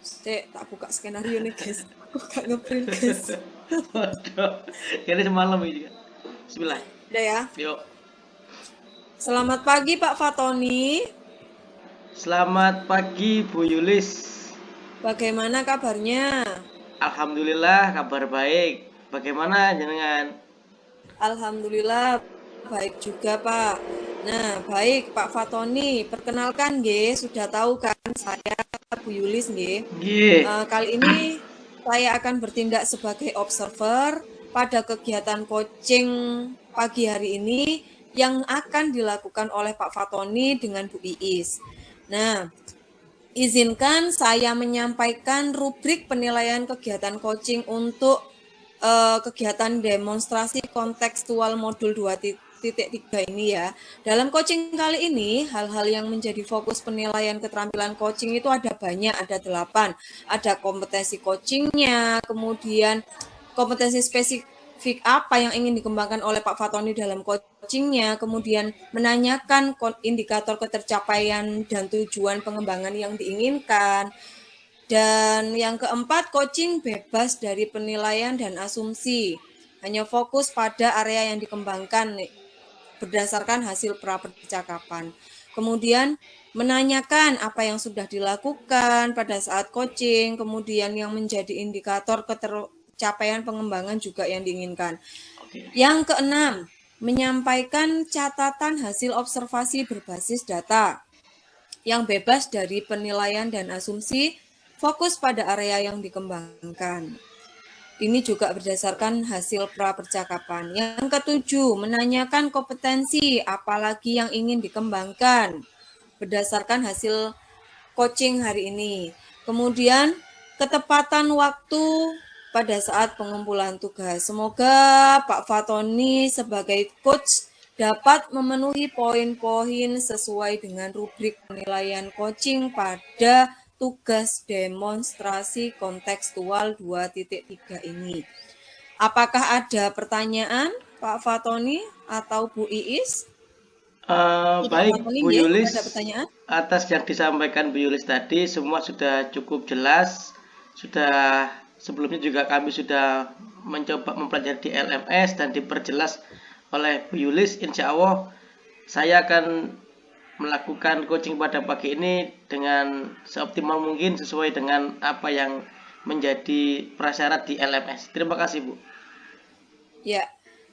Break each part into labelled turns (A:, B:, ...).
A: Tak buka skenario nih guys. Aku gak ngeprint guys.
B: Waduh, ini semalam ini kan. Bismillah.
A: Udah ya.
B: Yuk.
A: Selamat pagi Pak Fatoni.
B: Selamat pagi Bu Yulis.
A: Bagaimana kabarnya?
B: Alhamdulillah kabar baik. Bagaimana jenengan?
A: Alhamdulillah baik juga Pak. Nah, baik Pak Fatoni. Perkenalkan nggih, sudah tahu kan saya Bu Yulis nggih.
B: Nggih.
A: Kali ini saya akan bertindak sebagai observer pada kegiatan coaching pagi hari ini yang akan dilakukan oleh Pak Fatoni dengan Bu Iis. Nah, izinkan saya menyampaikan rubrik penilaian kegiatan coaching untuk kegiatan demonstrasi kontekstual modul 2.3 ini ya. Dalam coaching kali ini, hal-hal yang menjadi fokus penilaian keterampilan coaching itu ada banyak, ada 8. Ada kompetensi coachingnya, kemudian kompetensi spesifik apa yang ingin dikembangkan oleh Pak Fatoni dalam coachingnya, kemudian menanyakan indikator ketercapaian dan tujuan pengembangan yang diinginkan. Dan yang keempat, coaching bebas dari penilaian dan asumsi. Hanya fokus pada area yang dikembangkan berdasarkan hasil pra-percakapan. Kemudian menanyakan apa yang sudah dilakukan pada saat coaching, kemudian yang menjadi indikator ketercapaian pengembangan juga yang diinginkan. Yang keenam, menyampaikan catatan hasil observasi berbasis data yang bebas dari penilaian dan asumsi, fokus pada area yang dikembangkan. Ini juga berdasarkan hasil pra-percakapan. Yang ketujuh, menanyakan kompetensi apalagi yang ingin dikembangkan berdasarkan hasil coaching hari ini. Kemudian ketepatan waktu pada saat pengumpulan tugas. Semoga Pak Fatoni sebagai coach dapat memenuhi poin-poin sesuai dengan rubrik penilaian coaching pada tugas demonstrasi kontekstual 2.3 ini. Apakah ada pertanyaan Pak Fatoni atau Bu Iis?
B: Baik
A: Fatoni,
B: Bu Yulis,
A: ada pertanyaan?
B: atas yang disampaikan Bu Yulis tadi semua sudah cukup jelas. Sudah sebelumnya juga kami sudah mencoba mempelajari di LMS dan diperjelas oleh Bu Yulis. Insya Allah saya akan melakukan coaching pada pagi ini dengan seoptimal mungkin sesuai dengan apa yang menjadi prasyarat di LMS. Terima kasih Bu.
A: Ya,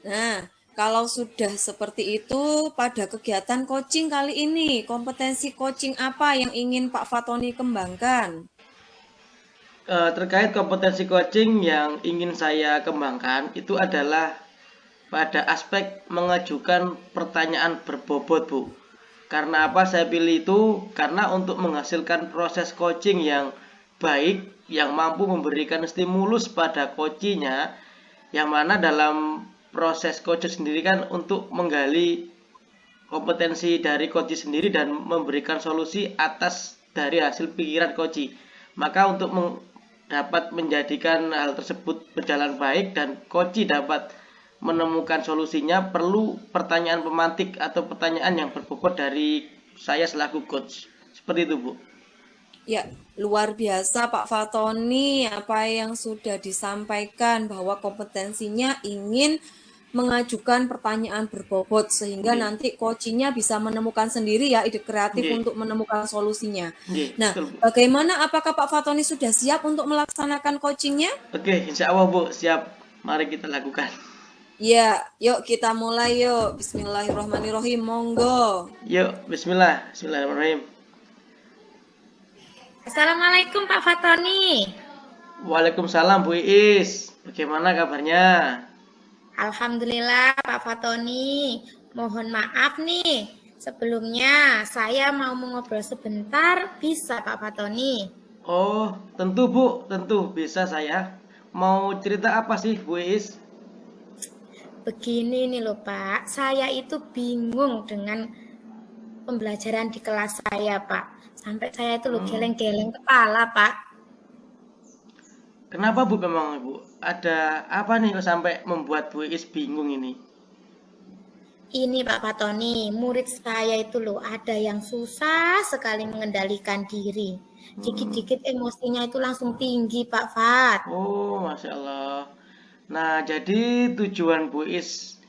A: nah kalau sudah seperti itu pada kegiatan coaching kali ini, kompetensi coaching apa yang ingin Pak Fatoni kembangkan?
B: Terkait kompetensi coaching yang ingin saya kembangkan itu adalah pada aspek mengajukan pertanyaan berbobot Bu. Karena apa saya pilih itu? Karena untuk menghasilkan proses coaching yang baik, yang mampu memberikan stimulus pada coachnya, yang mana dalam proses coaching sendiri kan untuk menggali kompetensi dari coach sendiri dan memberikan solusi atas dari hasil pikiran coach. Maka untuk dapat menjadikan hal tersebut berjalan baik dan coach dapat menemukan solusinya, perlu pertanyaan pemantik atau pertanyaan yang berbobot dari saya selaku coach. Seperti itu Bu.
A: Ya, luar biasa Pak Fatoni apa yang sudah disampaikan bahwa kompetensinya ingin mengajukan pertanyaan berbobot sehingga nanti coachingnya bisa menemukan sendiri ya ide kreatif untuk menemukan solusinya. Nah, bagaimana apakah Pak Fatoni sudah siap untuk melaksanakan coachingnya?
B: Oke, insya Allah Bu, siap. Mari kita lakukan.
A: Ya, yuk kita mulai yuk. Bismillahirrahmanirrahim, monggo.
B: Yuk, bismillah. Bismillahirrahmanirrahim.
C: Assalamualaikum Pak Fatoni.
B: Waalaikumsalam Bu Iis. Bagaimana kabarnya?
C: Alhamdulillah Pak Fatoni. Mohon maaf nih. Sebelumnya saya mau mengobrol sebentar, bisa Pak Fatoni?
B: Oh, tentu Bu, tentu bisa saya. Mau cerita apa sih Bu Iis?
C: Begini nih loh Pak, saya itu bingung dengan pembelajaran di kelas saya Pak. Sampai saya itu loh geleng-geleng kepala Pak.
B: Kenapa Bu memang Bu? Ada apa nih kok sampai membuat Bu Iis bingung ini?
C: Ini Pak Fatoni, murid saya itu loh ada yang susah sekali mengendalikan diri. Dikit-dikit emosinya itu langsung tinggi Pak Fat.
B: Oh, Masya Allah. Nah, jadi tujuan Bu Is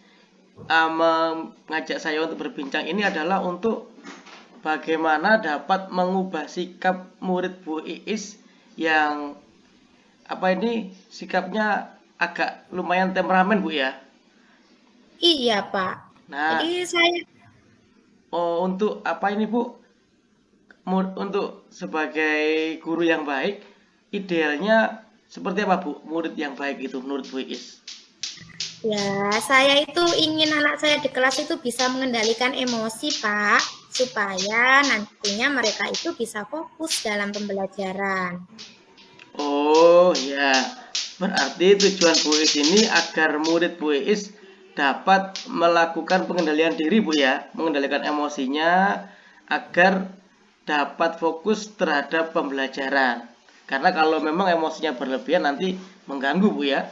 B: mengajak saya untuk berbincang ini adalah untuk bagaimana dapat mengubah sikap murid Bu Iis yang sikapnya agak lumayan temperamen Bu ya.
C: Iya Pak.
B: Nah,
C: Jadi saya
B: untuk Bu? Untuk sebagai guru yang baik, idealnya seperti apa Bu? Murid yang baik itu menurut Bu Iis.
C: saya itu ingin anak saya di kelas itu bisa mengendalikan emosi Pak, supaya nantinya mereka itu bisa fokus dalam pembelajaran.
B: Oh ya, berarti tujuan Bu Iis ini agar murid Bu Iis dapat melakukan pengendalian diri Bu ya, mengendalikan emosinya agar dapat fokus terhadap pembelajaran. Karena kalau memang emosinya berlebihan nanti mengganggu Bu ya.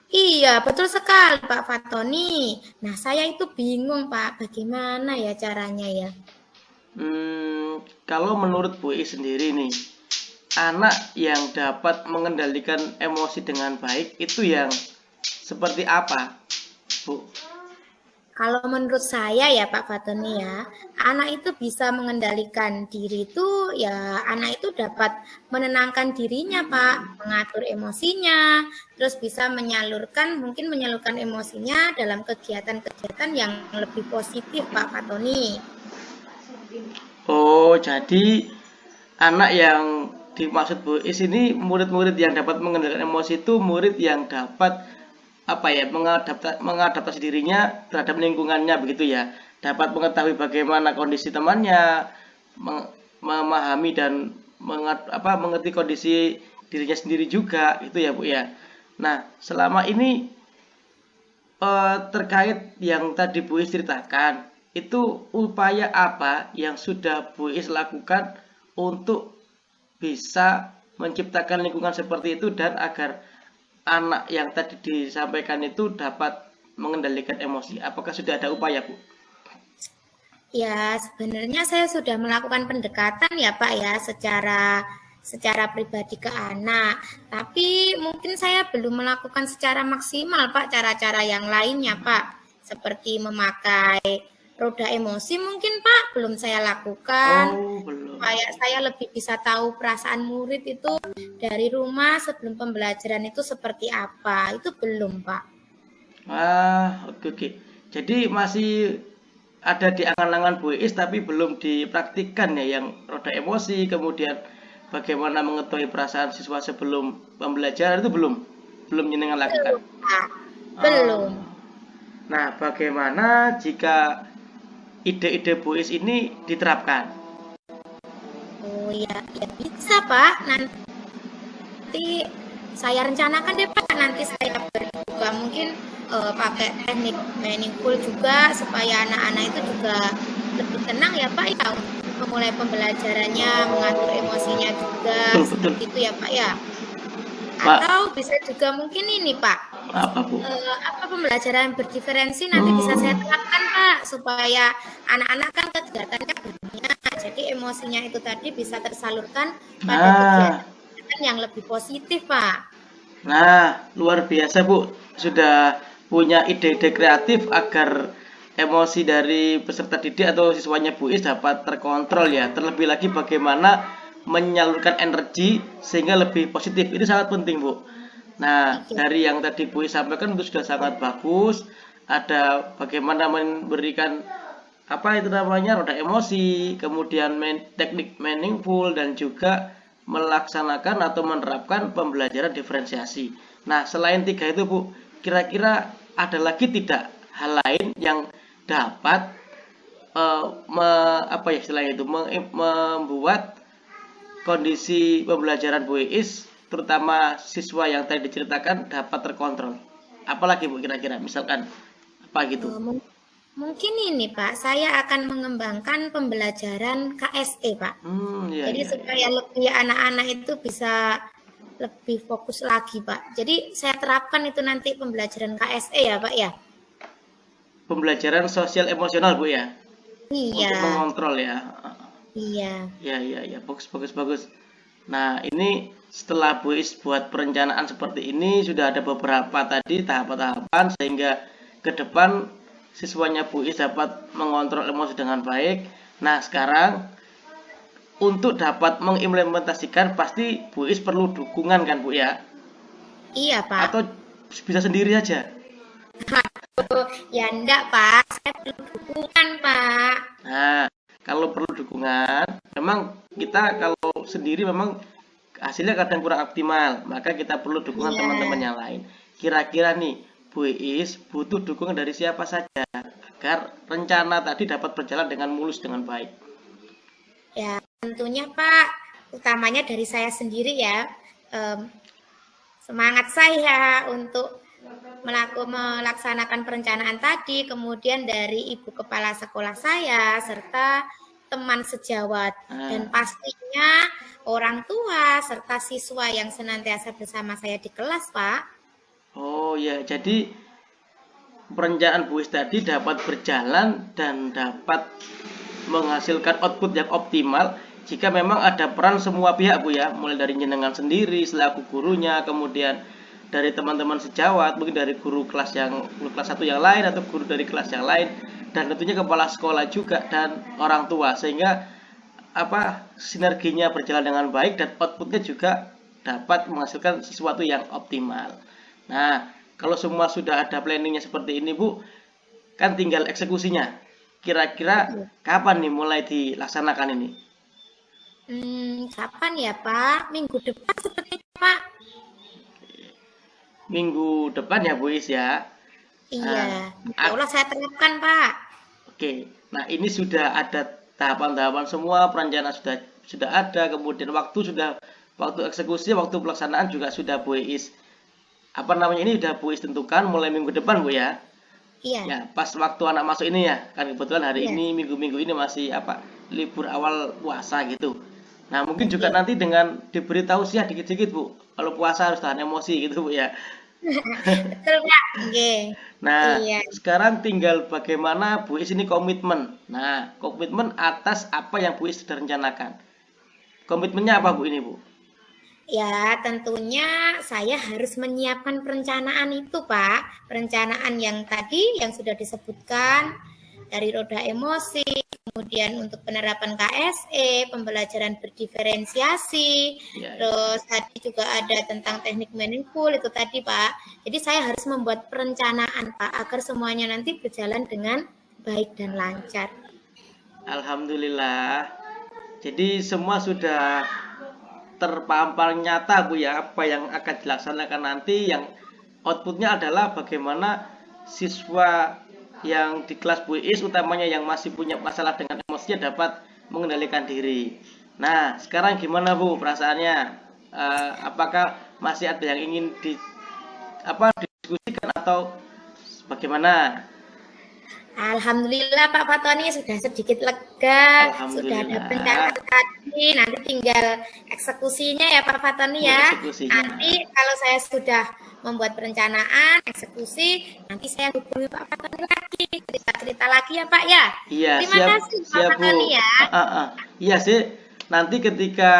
C: Iya, betul sekali Pak Fatoni. Nah, saya itu bingung Pak, bagaimana ya caranya ya?
B: Kalau menurut Bu Iis sendiri nih, anak yang dapat mengendalikan emosi dengan baik itu yang seperti apa, Bu?
C: Kalau menurut saya ya Pak Fatoni ya, anak itu bisa mengendalikan diri itu ya anak itu dapat menenangkan dirinya Pak, mengatur emosinya, terus bisa mungkin menyalurkan emosinya dalam kegiatan-kegiatan yang lebih positif Pak Fatoni.
B: Oh, jadi anak yang dimaksud Bu Is ini murid-murid yang dapat mengendalikan emosi itu murid yang dapat mengadaptasi dirinya terhadap lingkungannya begitu ya. Dapat mengetahui bagaimana kondisi temannya, memahami dan mengerti kondisi dirinya sendiri juga itu ya Bu ya. Nah, selama ini terkait yang tadi Bu Is ceritakan, itu upaya apa yang sudah Bu Is lakukan untuk bisa menciptakan lingkungan seperti itu dan agar anak yang tadi disampaikan itu dapat mengendalikan emosi? Apakah sudah ada upaya Bu?
C: Ya, sebenarnya saya sudah melakukan pendekatan ya Pak ya secara pribadi ke anak. Tapi mungkin saya belum melakukan secara maksimal Pak cara-cara yang lainnya Pak. Seperti memakai roda emosi mungkin Pak belum saya lakukan.
B: Oh, belum.
C: Supaya saya lebih bisa tahu perasaan murid itu dari rumah sebelum pembelajaran itu seperti apa. Itu belum Pak.
B: Oke. Jadi masih ada di angan-angan Bu Is tapi belum dipraktikkan ya yang roda emosi, kemudian bagaimana mengetahui perasaan siswa sebelum pembelajaran itu belum jenengan lakukan.
C: Belum.
B: Nah, bagaimana jika ide-ide Bu Is ini diterapkan?
C: Oh ya bisa Pak. Nanti saya rencanakan deh Pak. Nanti saya juga mungkin pakai teknik meaningful juga supaya anak-anak itu juga lebih tenang ya Pak ya untuk memulai pembelajarannya, mengatur emosinya juga seperti itu ya Pak ya.
B: Pak.
C: Atau bisa juga mungkin ini Pak.
B: Apa Bu?
C: Pembelajaran berdiferensi nanti bisa saya terapkan Pak supaya anak-anak kan kegiatannya banyak, jadi emosinya itu tadi bisa tersalurkan pada kegiatan yang lebih positif Pak.
B: Nah, luar biasa Bu, sudah punya ide-ide kreatif agar emosi dari peserta didik atau siswanya Bu Is dapat terkontrol ya. Terlebih lagi bagaimana menyalurkan energi sehingga lebih positif. Itu sangat penting Bu. Nah, dari yang tadi Bu Is sampaikan itu sudah sangat bagus. Ada bagaimana memberikan roda emosi, kemudian teknik meaningful dan juga melaksanakan atau menerapkan pembelajaran diferensiasi. Nah, selain 3 itu Bu, kira-kira ada lagi tidak hal lain yang dapat membuat kondisi pembelajaran Bu Is terutama siswa yang tadi diceritakan dapat terkontrol? Apalagi Bu kira-kira, misalkan apa gitu?
C: Mungkin ini Pak, saya akan mengembangkan pembelajaran KSE Pak. Jadi supaya lebih anak-anak itu bisa lebih fokus lagi Pak. Jadi saya terapkan itu nanti pembelajaran KSE ya Pak ya.
B: pembelajaran sosial emosional Bu ya, untuk
C: Iya,
B: mengontrol ya.
C: iya.
B: Ya, bagus. Nah, ini setelah Bu Is buat perencanaan seperti ini, sudah ada beberapa tadi tahapan-tahapan sehingga ke depan siswanya Bu Is dapat mengontrol emosi dengan baik. Nah, sekarang untuk dapat mengimplementasikan pasti Bu Is perlu dukungan kan Bu ya?
C: Iya, Pak.
B: Atau bisa sendiri saja?
C: Ya enggak, Pak. Saya perlu dukungan, Pak.
B: Nah, kalau perlu dukungan, memang kita kalau sendiri memang hasilnya kadang kurang optimal, maka kita perlu dukungan
C: Iya.
B: teman-teman yang lain. Kira-kira nih, Bu Iis butuh dukungan dari siapa saja agar rencana tadi dapat berjalan dengan mulus dengan baik.
C: Ya, tentunya Pak, utamanya dari saya sendiri ya. Semangat saya untuk melaksanakan perencanaan tadi, kemudian dari ibu kepala sekolah saya, serta teman sejawat, dan pastinya orang tua serta siswa yang senantiasa bersama saya di kelas, Pak.
B: Oh ya, jadi perencanaan Bu Iis tadi dapat berjalan dan dapat menghasilkan output yang optimal jika memang ada peran semua pihak Bu ya, mulai dari jenengan sendiri selaku gurunya, kemudian dari teman-teman sejawat, mungkin dari guru kelas 1 yang lain atau guru dari kelas yang lain, dan tentunya kepala sekolah juga dan orang tua, sehingga sinerginya berjalan dengan baik dan outputnya juga dapat menghasilkan sesuatu yang optimal. Nah, kalau semua sudah ada planningnya seperti ini Bu, kan tinggal eksekusinya. Kira-kira kapan nih mulai dilaksanakan ini?
C: Kapan ya Pak? Minggu depan sepertinya Pak.
B: Minggu depan ya Bu Is ya.
C: Iya, insya Allah saya terapkan Pak.
B: Oke, nah ini sudah ada tahapan-tahapan semua, perencanaan sudah ada, kemudian waktu eksekusi, waktu pelaksanaan juga sudah Bu Is ini sudah Bu Is tentukan mulai minggu depan Bu ya.
C: Iya.
B: Ya, pas waktu anak masuk ini ya, kan kebetulan hari
C: Iya.
B: ini minggu-minggu ini masih libur awal puasa gitu. Nah, mungkin juga nanti dengan diberi tausiah dikit-dikit Bu, kalau puasa harus tahan emosi gitu Bu ya.
C: Betul Pak. Oke.
B: Nah,
C: Iya.
B: sekarang tinggal bagaimana Bu Is ini komitmen. Nah, komitmen atas apa yang Bu Is sudah rencanakan. Komitmennya apa Bu ini Bu?
C: Ya, tentunya saya harus menyiapkan perencanaan itu, Pak. Perencanaan yang tadi yang sudah disebutkan dari roda emosi, kemudian untuk penerapan KSE, pembelajaran berdiferensiasi,
B: Ya,
C: terus tadi juga ada tentang teknik meaningful itu tadi, Pak. Jadi saya harus membuat perencanaan, Pak, agar semuanya nanti berjalan dengan baik dan lancar.
B: Alhamdulillah. Jadi semua sudah terpampang nyata Bu ya, apa yang akan dilaksanakan nanti, yang outputnya adalah bagaimana siswa yang di kelas Bu Is utamanya yang masih punya masalah dengan emosinya dapat mengendalikan diri. Nah, sekarang gimana Bu perasaannya? Apakah masih ada yang ingin didiskusikan atau bagaimana?
C: Alhamdulillah Pak Fatoni sudah sedikit lega, sudah ada
B: Alhamdulillah.
C: perencanaan tadi, nanti tinggal eksekusinya ya Pak Fatoni ya.
B: Eksekusinya.
C: Nanti kalau saya sudah membuat perencanaan, eksekusi, nanti saya hubungi Pak Fatoni lagi, cerita-cerita lagi ya Pak ya.
B: Iya,
C: Terima kasih Pak
B: siap Bu.
C: Fatoni ya.
B: Iya sih, nanti ketika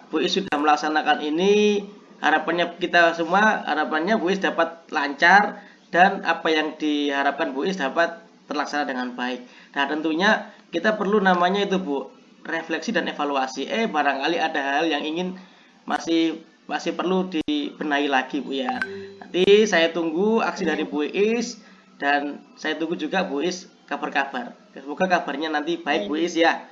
B: Bu Is sudah melaksanakan ini, harapannya Bu Is dapat lancar dan apa yang diharapkan Bu Is dapat terlaksana dengan baik. Nah, tentunya kita perlu namanya itu Bu, refleksi dan evaluasi. Barangkali ada hal yang masih perlu dibenahi lagi Bu ya. Nanti saya tunggu aksi dari Bu Is dan saya tunggu juga Bu Is kabar-kabar. Semoga kabarnya nanti baik Bu Is ya.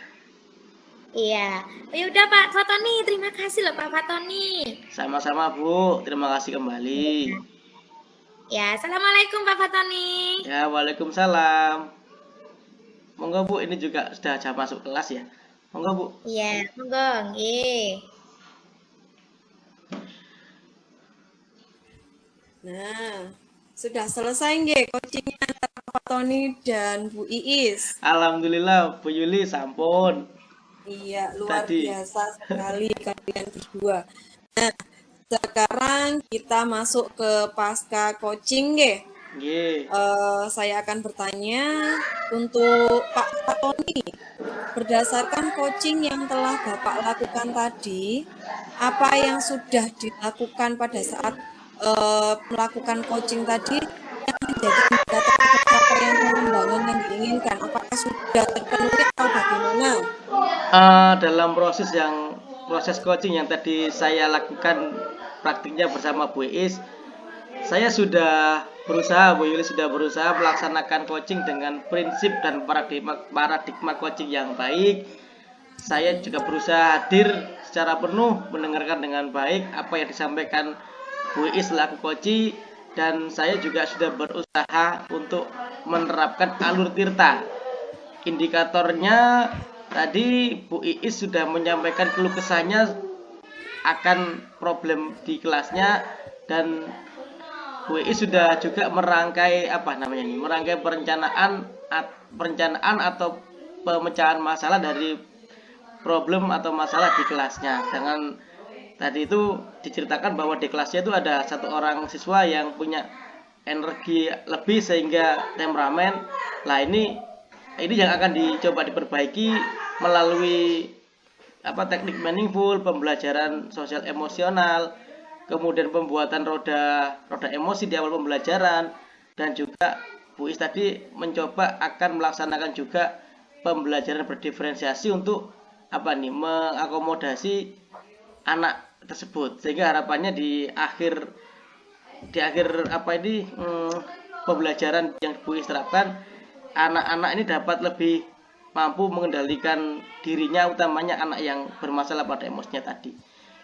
C: Iya. Oh, yaudah Pak Fatoni, terima kasih loh Pak Fatoni.
B: Sama-sama Bu, terima kasih kembali.
C: Ya, assalamualaikum Pak Fatoni.
B: Ya, waalaikumsalam. Monggo Bu, ini juga sudah jam masuk kelas ya. Monggo Bu.
C: Iya, monggo, nggih.
A: Nah, sudah selesai nggih coachingnya antara Pak Tony dan Bu Iis.
B: Alhamdulillah Bu Yuli sampun.
A: Iya, luar
B: Tadi.
A: biasa sekali kalian berdua. Nah, sekarang kita masuk ke pasca coaching nggih.
B: Nggih.
A: Saya akan bertanya untuk Pak Fatoni. Berdasarkan coaching yang telah Bapak lakukan tadi, apa yang sudah dilakukan pada saat melakukan coaching tadi yang menjadi indikator pencapaian pengembangan yang diinginkan? Apakah sudah terpenuhi atau bagaimana?
B: Dalam proses coaching yang tadi saya lakukan praktiknya bersama Bu Iis, saya sudah berusaha, Bu Yuli sudah berusaha melaksanakan coaching dengan prinsip dan paradigma coaching yang baik. Saya juga berusaha hadir secara penuh, mendengarkan dengan baik apa yang disampaikan Bu Iis selaku coach, dan saya juga sudah berusaha untuk menerapkan alur tirta. Indikatornya tadi Bu Iis sudah menyampaikan keluh kesahnya akan problem di kelasnya, dan Bu Iis sudah juga merangkai merangkai perencanaan atau pemecahan masalah dari problem atau masalah di kelasnya. Dengan tadi itu diceritakan bahwa di kelasnya itu ada satu orang siswa yang punya energi lebih sehingga temperamen. Lah ini yang akan dicoba diperbaiki melalui teknik meaningful, pembelajaran sosial emosional, kemudian pembuatan roda emosi di awal pembelajaran, dan juga Bu Is tadi mencoba akan melaksanakan juga pembelajaran berdiferensiasi untuk mengakomodasi anak tersebut, sehingga harapannya di akhir pembelajaran yang Bu Is terapkan, anak-anak ini dapat lebih mampu mengendalikan dirinya, utamanya anak yang bermasalah pada emosinya tadi.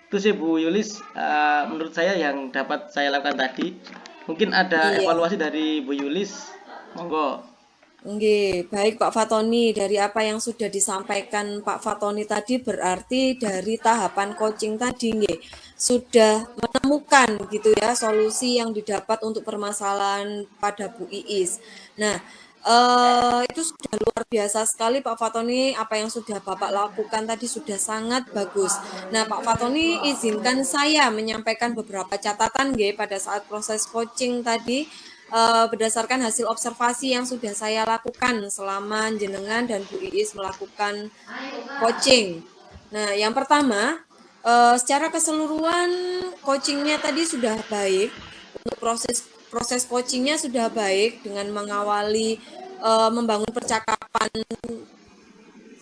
B: Itu sih Bu Yulis, menurut saya yang dapat saya lakukan tadi. Mungkin ada
A: Iya.
B: evaluasi dari Bu Yulis, monggo.
A: Nggih, baik Pak Fatoni, dari apa yang sudah disampaikan Pak Fatoni tadi berarti dari tahapan coaching tadi nggih sudah menemukan gitu ya solusi yang didapat untuk permasalahan pada Bu Iis. Nah, itu sudah luar biasa sekali Pak Fatoni, apa yang sudah Bapak lakukan tadi sudah sangat bagus. Nah, Pak Fatoni izinkan saya menyampaikan beberapa catatan nggih pada saat proses coaching tadi. Berdasarkan hasil observasi yang sudah saya lakukan selama jenengan dan Bu Iis melakukan coaching. Nah, yang pertama, secara keseluruhan coachingnya tadi sudah baik. Untuk proses coachingnya sudah baik dengan mengawali membangun percakapan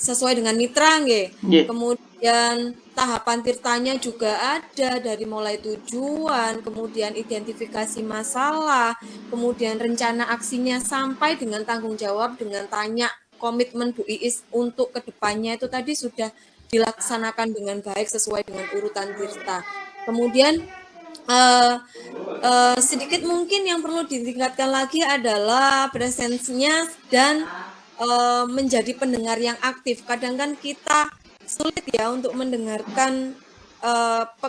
A: sesuai dengan mitra nggih.
B: Nggih.
A: Kemudian tahapan tirtanya juga ada dari mulai tujuan, kemudian identifikasi masalah, kemudian rencana aksinya sampai dengan tanggung jawab dengan tanya komitmen Bu Iis untuk kedepannya itu tadi sudah dilaksanakan dengan baik sesuai dengan urutan tirta. Kemudian sedikit mungkin yang perlu ditingkatkan lagi adalah presensinya dan menjadi pendengar yang aktif. Kadang kan kita sulit ya untuk mendengarkan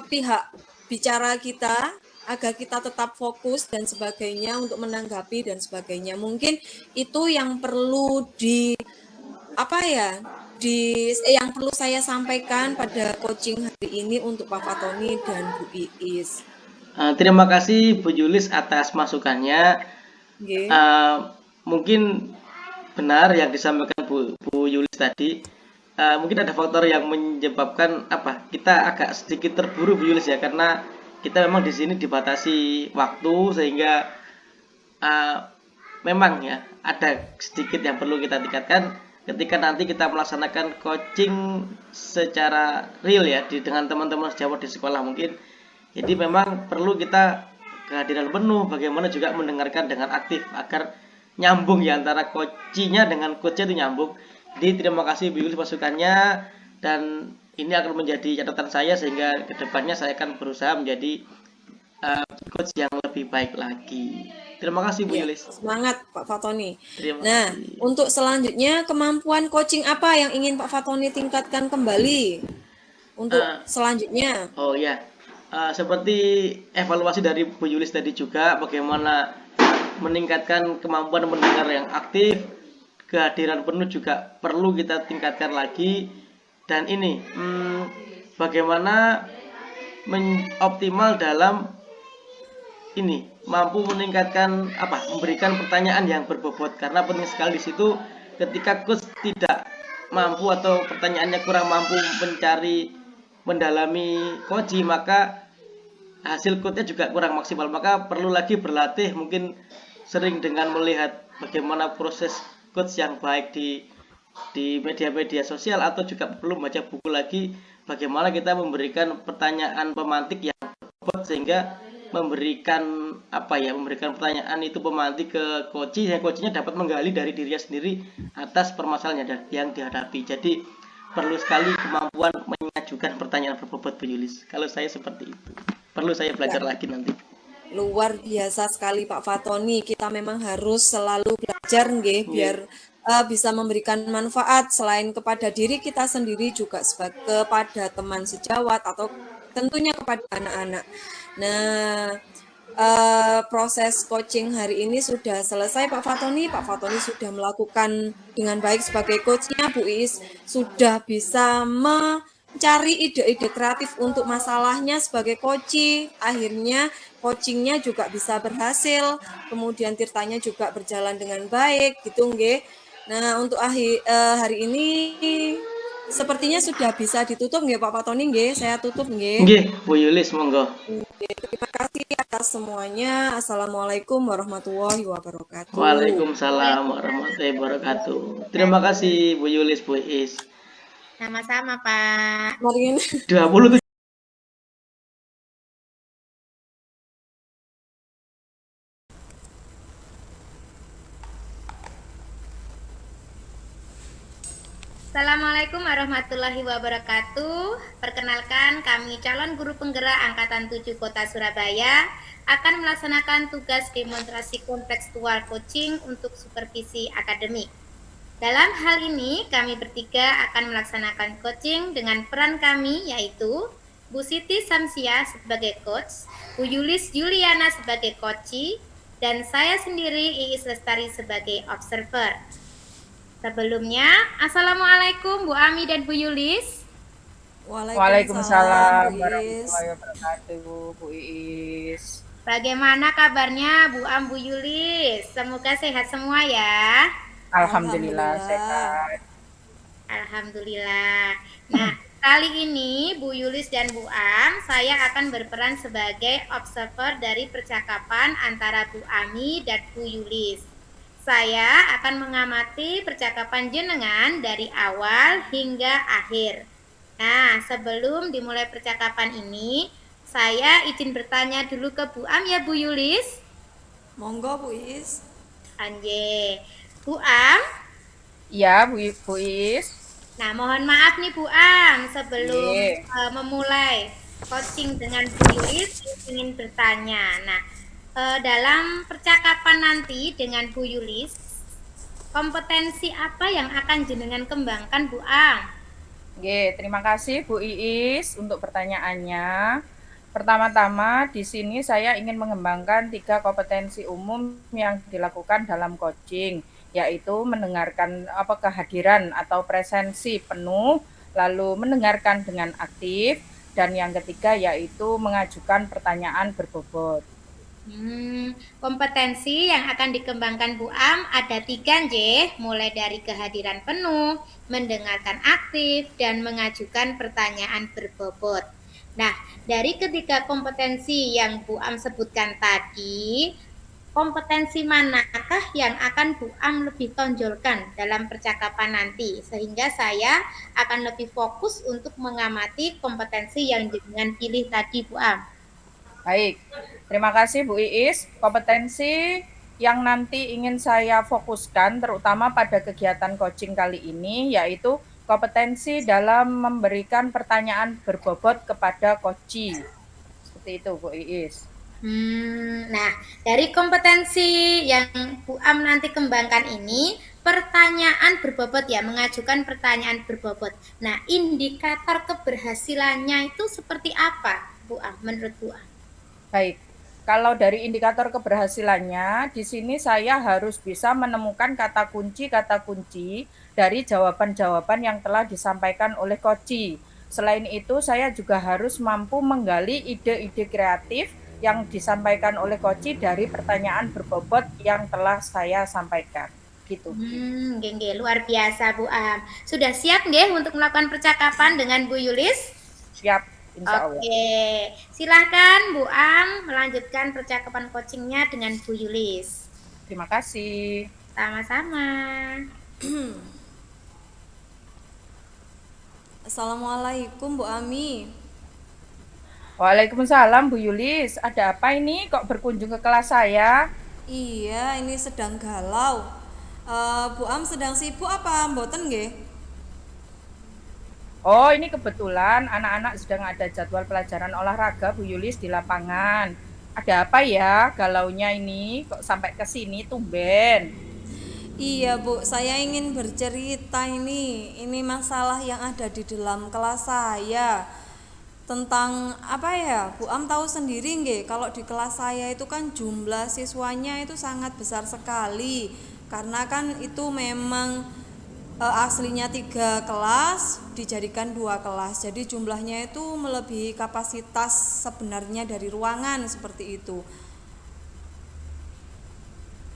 A: pihak bicara kita agar kita tetap fokus dan sebagainya untuk menanggapi dan sebagainya. Mungkin itu yang perlu yang perlu saya sampaikan pada coaching hari ini untuk Pak Fatoni dan Bu Iis.
B: Terima kasih Bu Yulis atas masukannya.
A: Okay.
B: Mungkin benar yang disampaikan Bu Yulis tadi. Mungkin ada faktor yang menyebabkan kita agak sedikit terburu Bu Yulis ya, karena kita memang di sini dibatasi waktu, sehingga memang ya ada sedikit yang perlu kita tingkatkan ketika nanti kita melaksanakan coaching secara real ya dengan teman-teman sejawat di sekolah mungkin. Jadi memang perlu kita kehadiran penuh, bagaimana juga mendengarkan dengan aktif agar nyambung ya antara coachnya dengan coachnya itu nyambung. Jadi terima kasih Bu Yulis masukannya, dan ini akan menjadi catatan saya sehingga kedepannya saya akan berusaha menjadi coach yang lebih baik lagi. Terima kasih Bu Yulis.
A: Semangat Pak Fatoni.
B: Terima
A: kasih. Untuk selanjutnya kemampuan coaching apa yang ingin Pak Fatoni tingkatkan kembali untuk selanjutnya?
B: Oh ya, seperti evaluasi dari Bu Yulis tadi juga, bagaimana meningkatkan kemampuan mendengar yang aktif, kehadiran penuh juga perlu kita tingkatkan lagi, dan ini bagaimana optimal dalam ini mampu meningkatkan memberikan pertanyaan yang berbobot, karena penting sekali di situ ketika coach tidak mampu atau pertanyaannya kurang mampu mendalami koji, maka hasil coachnya juga kurang maksimal, maka perlu lagi berlatih, mungkin sering dengan melihat bagaimana proses coach yang baik di media-media sosial, atau juga perlu baca buku lagi bagaimana kita memberikan pertanyaan pemantik yang berbobot, sehingga memberikan pertanyaan itu pemantik ke coach, yang coachnya dapat menggali dari dirinya sendiri atas permasalahan yang dihadapi. Jadi perlu sekali kemampuan mengajukan pertanyaan berbobot, Bu Yulis. Kalau saya seperti itu, perlu saya belajar lagi nanti.
A: Luar biasa sekali Pak Fatoni. Kita memang harus selalu belajar nggih, biar bisa memberikan manfaat selain kepada diri kita sendiri, juga kepada teman sejawat atau tentunya kepada anak-anak. Nah, proses coaching hari ini sudah selesai Pak Fatoni. Pak Fatoni sudah melakukan dengan baik sebagai coachnya. Bu Iis sudah bisa mencari ide-ide kreatif untuk masalahnya sebagai coach. Akhirnya coachingnya juga bisa berhasil. Kemudian Tirtanya juga berjalan dengan baik, gitu nggih. Nah, untuk hari ini sepertinya sudah bisa ditutup nggih Pak Fatoni nggih. Saya tutup nggih.
B: Nggih, Bu Yulis, monggo.
A: Terima kasih atas semuanya. Assalamualaikum warahmatullahi wabarakatuh.
B: Waalaikumsalam warahmatullahi wabarakatuh. Terima kasih Bu Yulis, Bu Iis.
C: Sama-sama, Pak.
A: Mari
B: 27.
C: Assalamualaikum warahmatullahi wabarakatuh. Perkenalkan, kami calon guru penggerak Angkatan 7 Kota Surabaya akan melaksanakan tugas demonstrasi kontekstual coaching untuk supervisi akademik. Dalam hal ini, kami bertiga akan melaksanakan coaching dengan peran kami, yaitu Bu Siti Samsia sebagai coach, Bu Yulis Juliana sebagai coachee, dan saya sendiri Iis Lestari sebagai observer. Sebelumnya, Assalamualaikum Bu Ami dan Bu Yulis.
D: Waalaikumsalam warahmatullahi wabarakatuh, Bu Iis.
C: Bagaimana kabarnya Bu Am, Bu Yulis? Semoga sehat semua ya.
D: Alhamdulillah sehat.
C: Alhamdulillah. Nah, kali ini Bu Yulis dan Bu Am, saya akan berperan sebagai observer dari percakapan antara Bu Ami dan Bu Yulis. Saya akan mengamati percakapan jenengan dari awal hingga akhir. Nah, sebelum dimulai percakapan ini, saya izin bertanya dulu ke Bu Am ya Bu Yulis.
A: Monggo Bu Iis.
C: Anje. Bu Am?
D: Ya, Bu Iis.
C: Nah, mohon maaf nih Bu Am, sebelum memulai coaching dengan Bu Yulis, ingin bertanya. Nah, dalam percakapan nanti dengan Bu Yulis, kompetensi apa yang akan jenengan kembangkan Bu Am?
D: Oke, terima kasih Bu Iis untuk pertanyaannya. Pertama-tama di sini saya ingin mengembangkan 3 kompetensi umum yang dilakukan dalam coaching, yaitu mendengarkan kehadiran atau presensi penuh, lalu mendengarkan dengan aktif, dan yang ketiga yaitu mengajukan pertanyaan berbobot.
C: Kompetensi yang akan dikembangkan Bu Am ada 3 nggih, mulai dari kehadiran penuh, mendengarkan aktif, dan mengajukan pertanyaan berbobot. Nah, dari ketiga kompetensi yang Bu Am sebutkan tadi, kompetensi manakah yang akan Bu Am lebih tonjolkan dalam percakapan nanti, sehingga saya akan lebih fokus untuk mengamati kompetensi yang jenengan pilih tadi Bu Am.
D: Baik, terima kasih Bu Iis. Kompetensi yang nanti ingin saya fokuskan terutama pada kegiatan coaching kali ini yaitu kompetensi dalam memberikan pertanyaan berbobot kepada coachee. Seperti itu Bu Iis.
C: Nah, dari kompetensi yang Bu Am nanti kembangkan ini, pertanyaan berbobot ya, mengajukan pertanyaan berbobot. Nah, indikator keberhasilannya itu seperti apa Bu Am, menurut Bu Am?
D: Baik, kalau dari indikator keberhasilannya, di sini saya harus bisa menemukan kata kunci dari jawaban-jawaban yang telah disampaikan oleh coachee. Selain itu, saya juga harus mampu menggali ide-ide kreatif yang disampaikan oleh Koci dari pertanyaan berbobot yang telah saya sampaikan. Gitu.
C: Nggih, luar biasa Bu Am. Sudah siap nggih untuk melakukan percakapan dengan Bu Yulis?
D: Siap, insya Allah.
C: Oke, silahkan Bu Am melanjutkan percakapan coachingnya dengan Bu Yulis.
D: Terima kasih.
C: Sama-sama.
A: Assalamualaikum Bu Ami.
D: Waalaikumsalam Bu Yulis. Ada apa ini kok berkunjung ke kelas saya?
A: Iya, ini sedang galau. Bu Am sedang sibuk apa mboten nggih?
D: Oh, ini kebetulan anak-anak sedang ada jadwal pelajaran olahraga Bu Yulis di lapangan. Ada apa ya galaunya ini? Kok sampai ke sini tumben?
A: Iya Bu, saya ingin bercerita ini. Ini masalah yang ada di dalam kelas saya. Tentang apa ya, Bu Am tahu sendiri nggih, kalau di kelas saya itu kan jumlah siswanya itu sangat besar sekali. Karena kan itu memang aslinya 3 kelas dijadikan 2 kelas. Jadi jumlahnya itu melebihi kapasitas sebenarnya dari ruangan seperti itu.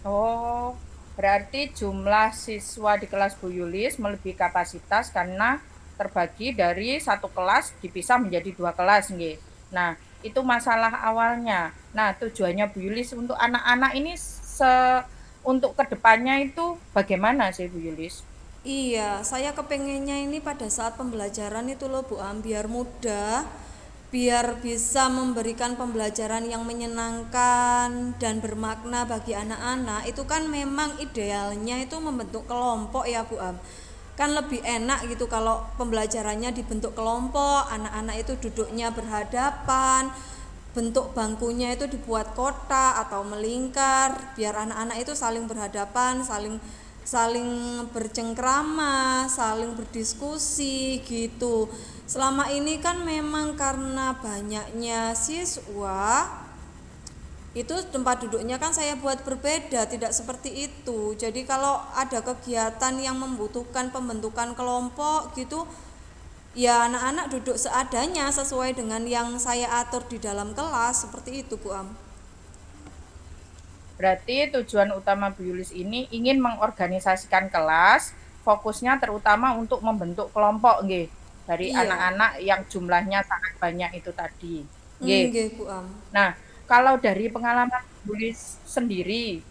D: Oh, berarti jumlah siswa di kelas Bu Yulis melebihi kapasitas karena terbagi dari satu kelas dipisah menjadi 2 kelas, nggih. Nah, itu masalah awalnya. Nah, tujuannya Bu Yulis untuk anak-anak ini untuk kedepannya itu bagaimana sih Bu Yulis?
A: Iya, saya kepengennya ini pada saat pembelajaran itu loh Bu Am, biar mudah, biar bisa memberikan pembelajaran yang menyenangkan dan bermakna bagi anak-anak. Itu kan memang idealnya itu membentuk kelompok ya Bu Am. Kan lebih enak gitu kalau pembelajarannya dibentuk kelompok, anak-anak itu duduknya berhadapan, bentuk bangkunya itu dibuat kotak atau melingkar, biar anak-anak itu saling berhadapan, saling saling bercengkrama, saling berdiskusi gitu. Selama ini kan memang karena banyaknya siswa, itu tempat duduknya kan saya buat berbeda, tidak seperti itu. Jadi kalau ada kegiatan yang membutuhkan pembentukan kelompok gitu, ya anak-anak duduk seadanya sesuai dengan yang saya atur di dalam kelas, seperti itu Bu Am.
D: Berarti tujuan utama Bu Yulis ini ingin mengorganisasikan kelas, fokusnya terutama untuk membentuk kelompok, nggih, dari
A: Iya,
D: anak-anak yang jumlahnya sangat banyak itu tadi. Nggih.
A: nggih Bu Am.
D: Nah, kalau dari pengalaman Bu Yulis sendiri,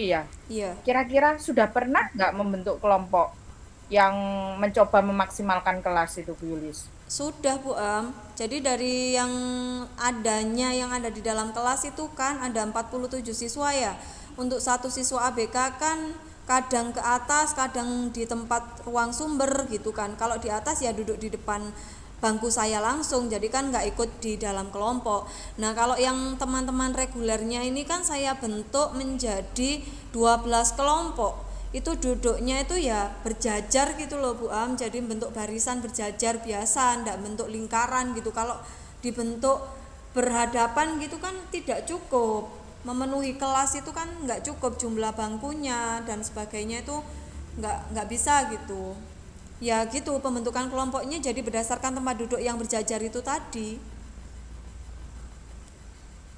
D: ya,
A: Iya.
D: kira-kira sudah pernah nggak membentuk kelompok yang mencoba memaksimalkan kelas itu Bu Yulis?
A: Sudah Bu Am. Jadi dari yang ada di dalam kelas itu kan ada 47 siswa ya. Untuk satu siswa ABK kan kadang ke atas, kadang di tempat ruang sumber gitu kan. Kalau di atas ya duduk di depan bangku saya langsung, jadi kan nggak ikut di dalam kelompok. Nah kalau yang teman-teman regulernya ini kan saya bentuk menjadi 12 kelompok. Itu duduknya itu ya berjajar gitu loh Bu Am, jadi bentuk barisan berjajar biasa, ndak bentuk lingkaran gitu. Kalau dibentuk berhadapan gitu kan tidak cukup, memenuhi kelas itu kan nggak cukup jumlah bangkunya dan sebagainya, itu nggak bisa gitu ya. Gitu pembentukan kelompoknya, jadi berdasarkan tempat duduk yang berjajar itu tadi.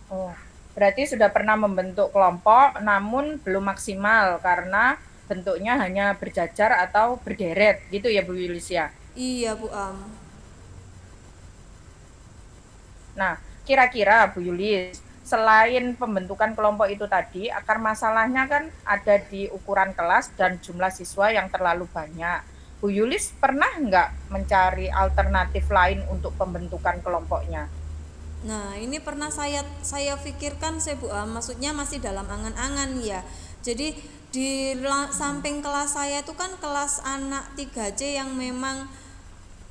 D: Oh, berarti sudah pernah membentuk kelompok namun belum maksimal karena bentuknya hanya berjajar atau berderet gitu ya Bu Yulis ya.
A: Iya Bu Am.
D: Nah, kira-kira Bu Yulis, selain pembentukan kelompok itu tadi, akar masalahnya kan ada di ukuran kelas dan jumlah siswa yang terlalu banyak. Bu Yulis pernah nggak mencari alternatif lain untuk pembentukan kelompoknya?
A: Nah, ini pernah saya pikirkan saya Bu Am, maksudnya masih dalam angan-angan ya. Jadi di samping kelas saya itu kan kelas anak 3C yang memang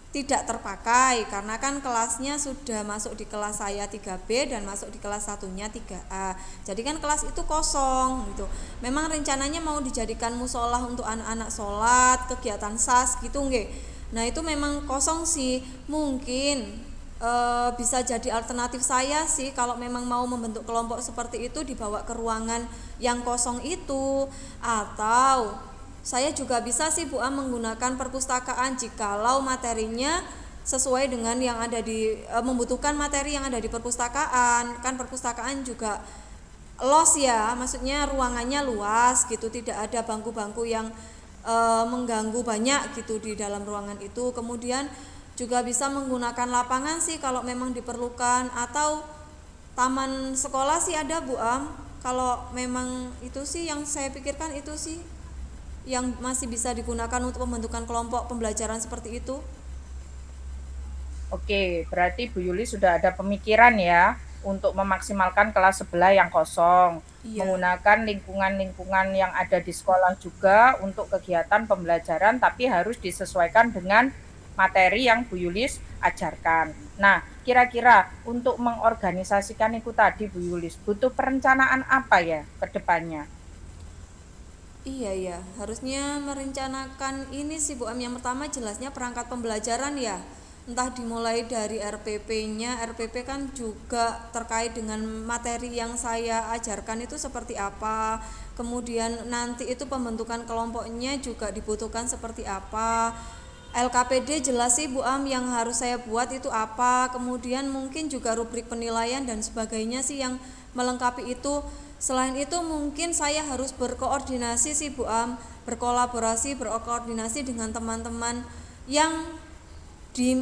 A: tidak terpakai karena kan kelasnya sudah masuk di kelas saya 3B dan masuk di kelas satunya 3A. Jadi kan kelas itu kosong gitu. Memang rencananya mau dijadikan musola untuk anak-anak sholat, kegiatan SAS gitu nggih. Nah, itu memang kosong sih. Mungkin bisa jadi alternatif saya sih kalau memang mau membentuk kelompok seperti itu, dibawa ke ruangan yang kosong itu, atau saya juga bisa sih Bu Am menggunakan perpustakaan jikalau materinya sesuai dengan yang ada di membutuhkan materi yang ada di perpustakaan. Kan perpustakaan juga los ya, maksudnya ruangannya luas gitu, tidak ada bangku-bangku yang mengganggu banyak gitu di dalam ruangan itu. Kemudian juga bisa menggunakan lapangan sih kalau memang diperlukan, atau taman sekolah sih ada Bu Am. Kalau memang itu sih yang saya pikirkan, itu sih yang masih bisa digunakan untuk pembentukan kelompok pembelajaran seperti itu.
D: Oke, berarti Bu Yuli sudah ada pemikiran ya untuk memaksimalkan kelas sebelah yang kosong,
A: Iya.
D: menggunakan lingkungan-lingkungan yang ada di sekolah juga untuk kegiatan pembelajaran, tapi harus disesuaikan dengan materi yang Bu Yulis ajarkan. Nah, kira-kira untuk mengorganisasikan itu tadi Bu Yulis, butuh perencanaan apa ya ke depannya?
A: Iya ya, harusnya merencanakan ini sih Bu Am. Yang pertama jelasnya perangkat pembelajaran ya. Entah dimulai dari RPP-nya, RPP kan juga terkait dengan materi yang saya ajarkan itu seperti apa. Kemudian nanti itu pembentukan kelompoknya juga dibutuhkan seperti apa. LKPD jelas sih Bu Am yang harus saya buat itu apa. Kemudian mungkin juga rubrik penilaian dan sebagainya sih yang melengkapi itu. Selain itu mungkin saya harus berkoordinasi sih Bu Am, berkoordinasi dengan teman-teman yang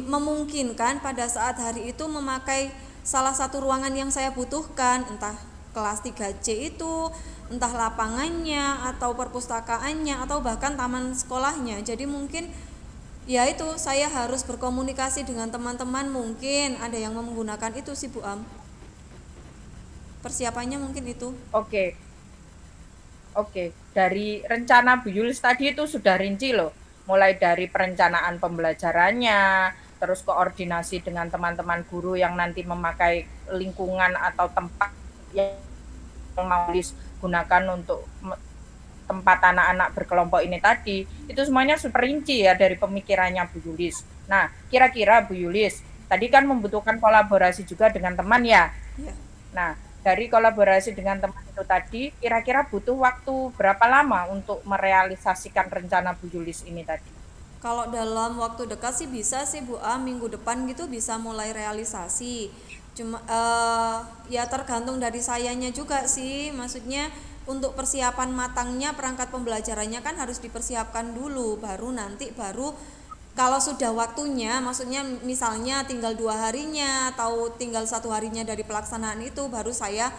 A: memungkinkan pada saat hari itu memakai salah satu ruangan yang saya butuhkan, entah kelas 3C itu, entah lapangannya atau perpustakaannya atau bahkan taman sekolahnya. Jadi mungkin ya itu saya harus berkomunikasi dengan teman-teman, mungkin ada yang menggunakan itu sih Bu Am. Persiapannya mungkin itu.
D: Oke, oke. Dari rencana Bu Yulis tadi itu sudah rinci loh. Mulai dari perencanaan pembelajarannya, terus koordinasi dengan teman-teman guru yang nanti memakai lingkungan atau tempat yang mau gunakan untuk tempat anak-anak berkelompok ini tadi, itu semuanya super rinci ya dari pemikirannya Bu Yulis. Nah, kira-kira Bu Yulis, tadi kan membutuhkan kolaborasi juga dengan teman ya.
A: Ya.
D: Nah, dari kolaborasi dengan teman itu tadi, kira-kira butuh waktu berapa lama untuk merealisasikan rencana Bu Yulis ini tadi?
A: Kalau dalam waktu dekat sih bisa sih Bu Am, minggu depan gitu bisa mulai realisasi. Cuma ya tergantung dari sayanya juga sih, maksudnya untuk persiapan matangnya perangkat pembelajarannya kan harus dipersiapkan dulu, baru kalau sudah waktunya, maksudnya misalnya tinggal 2 harinya atau tinggal 1 harinya dari pelaksanaan itu, baru saya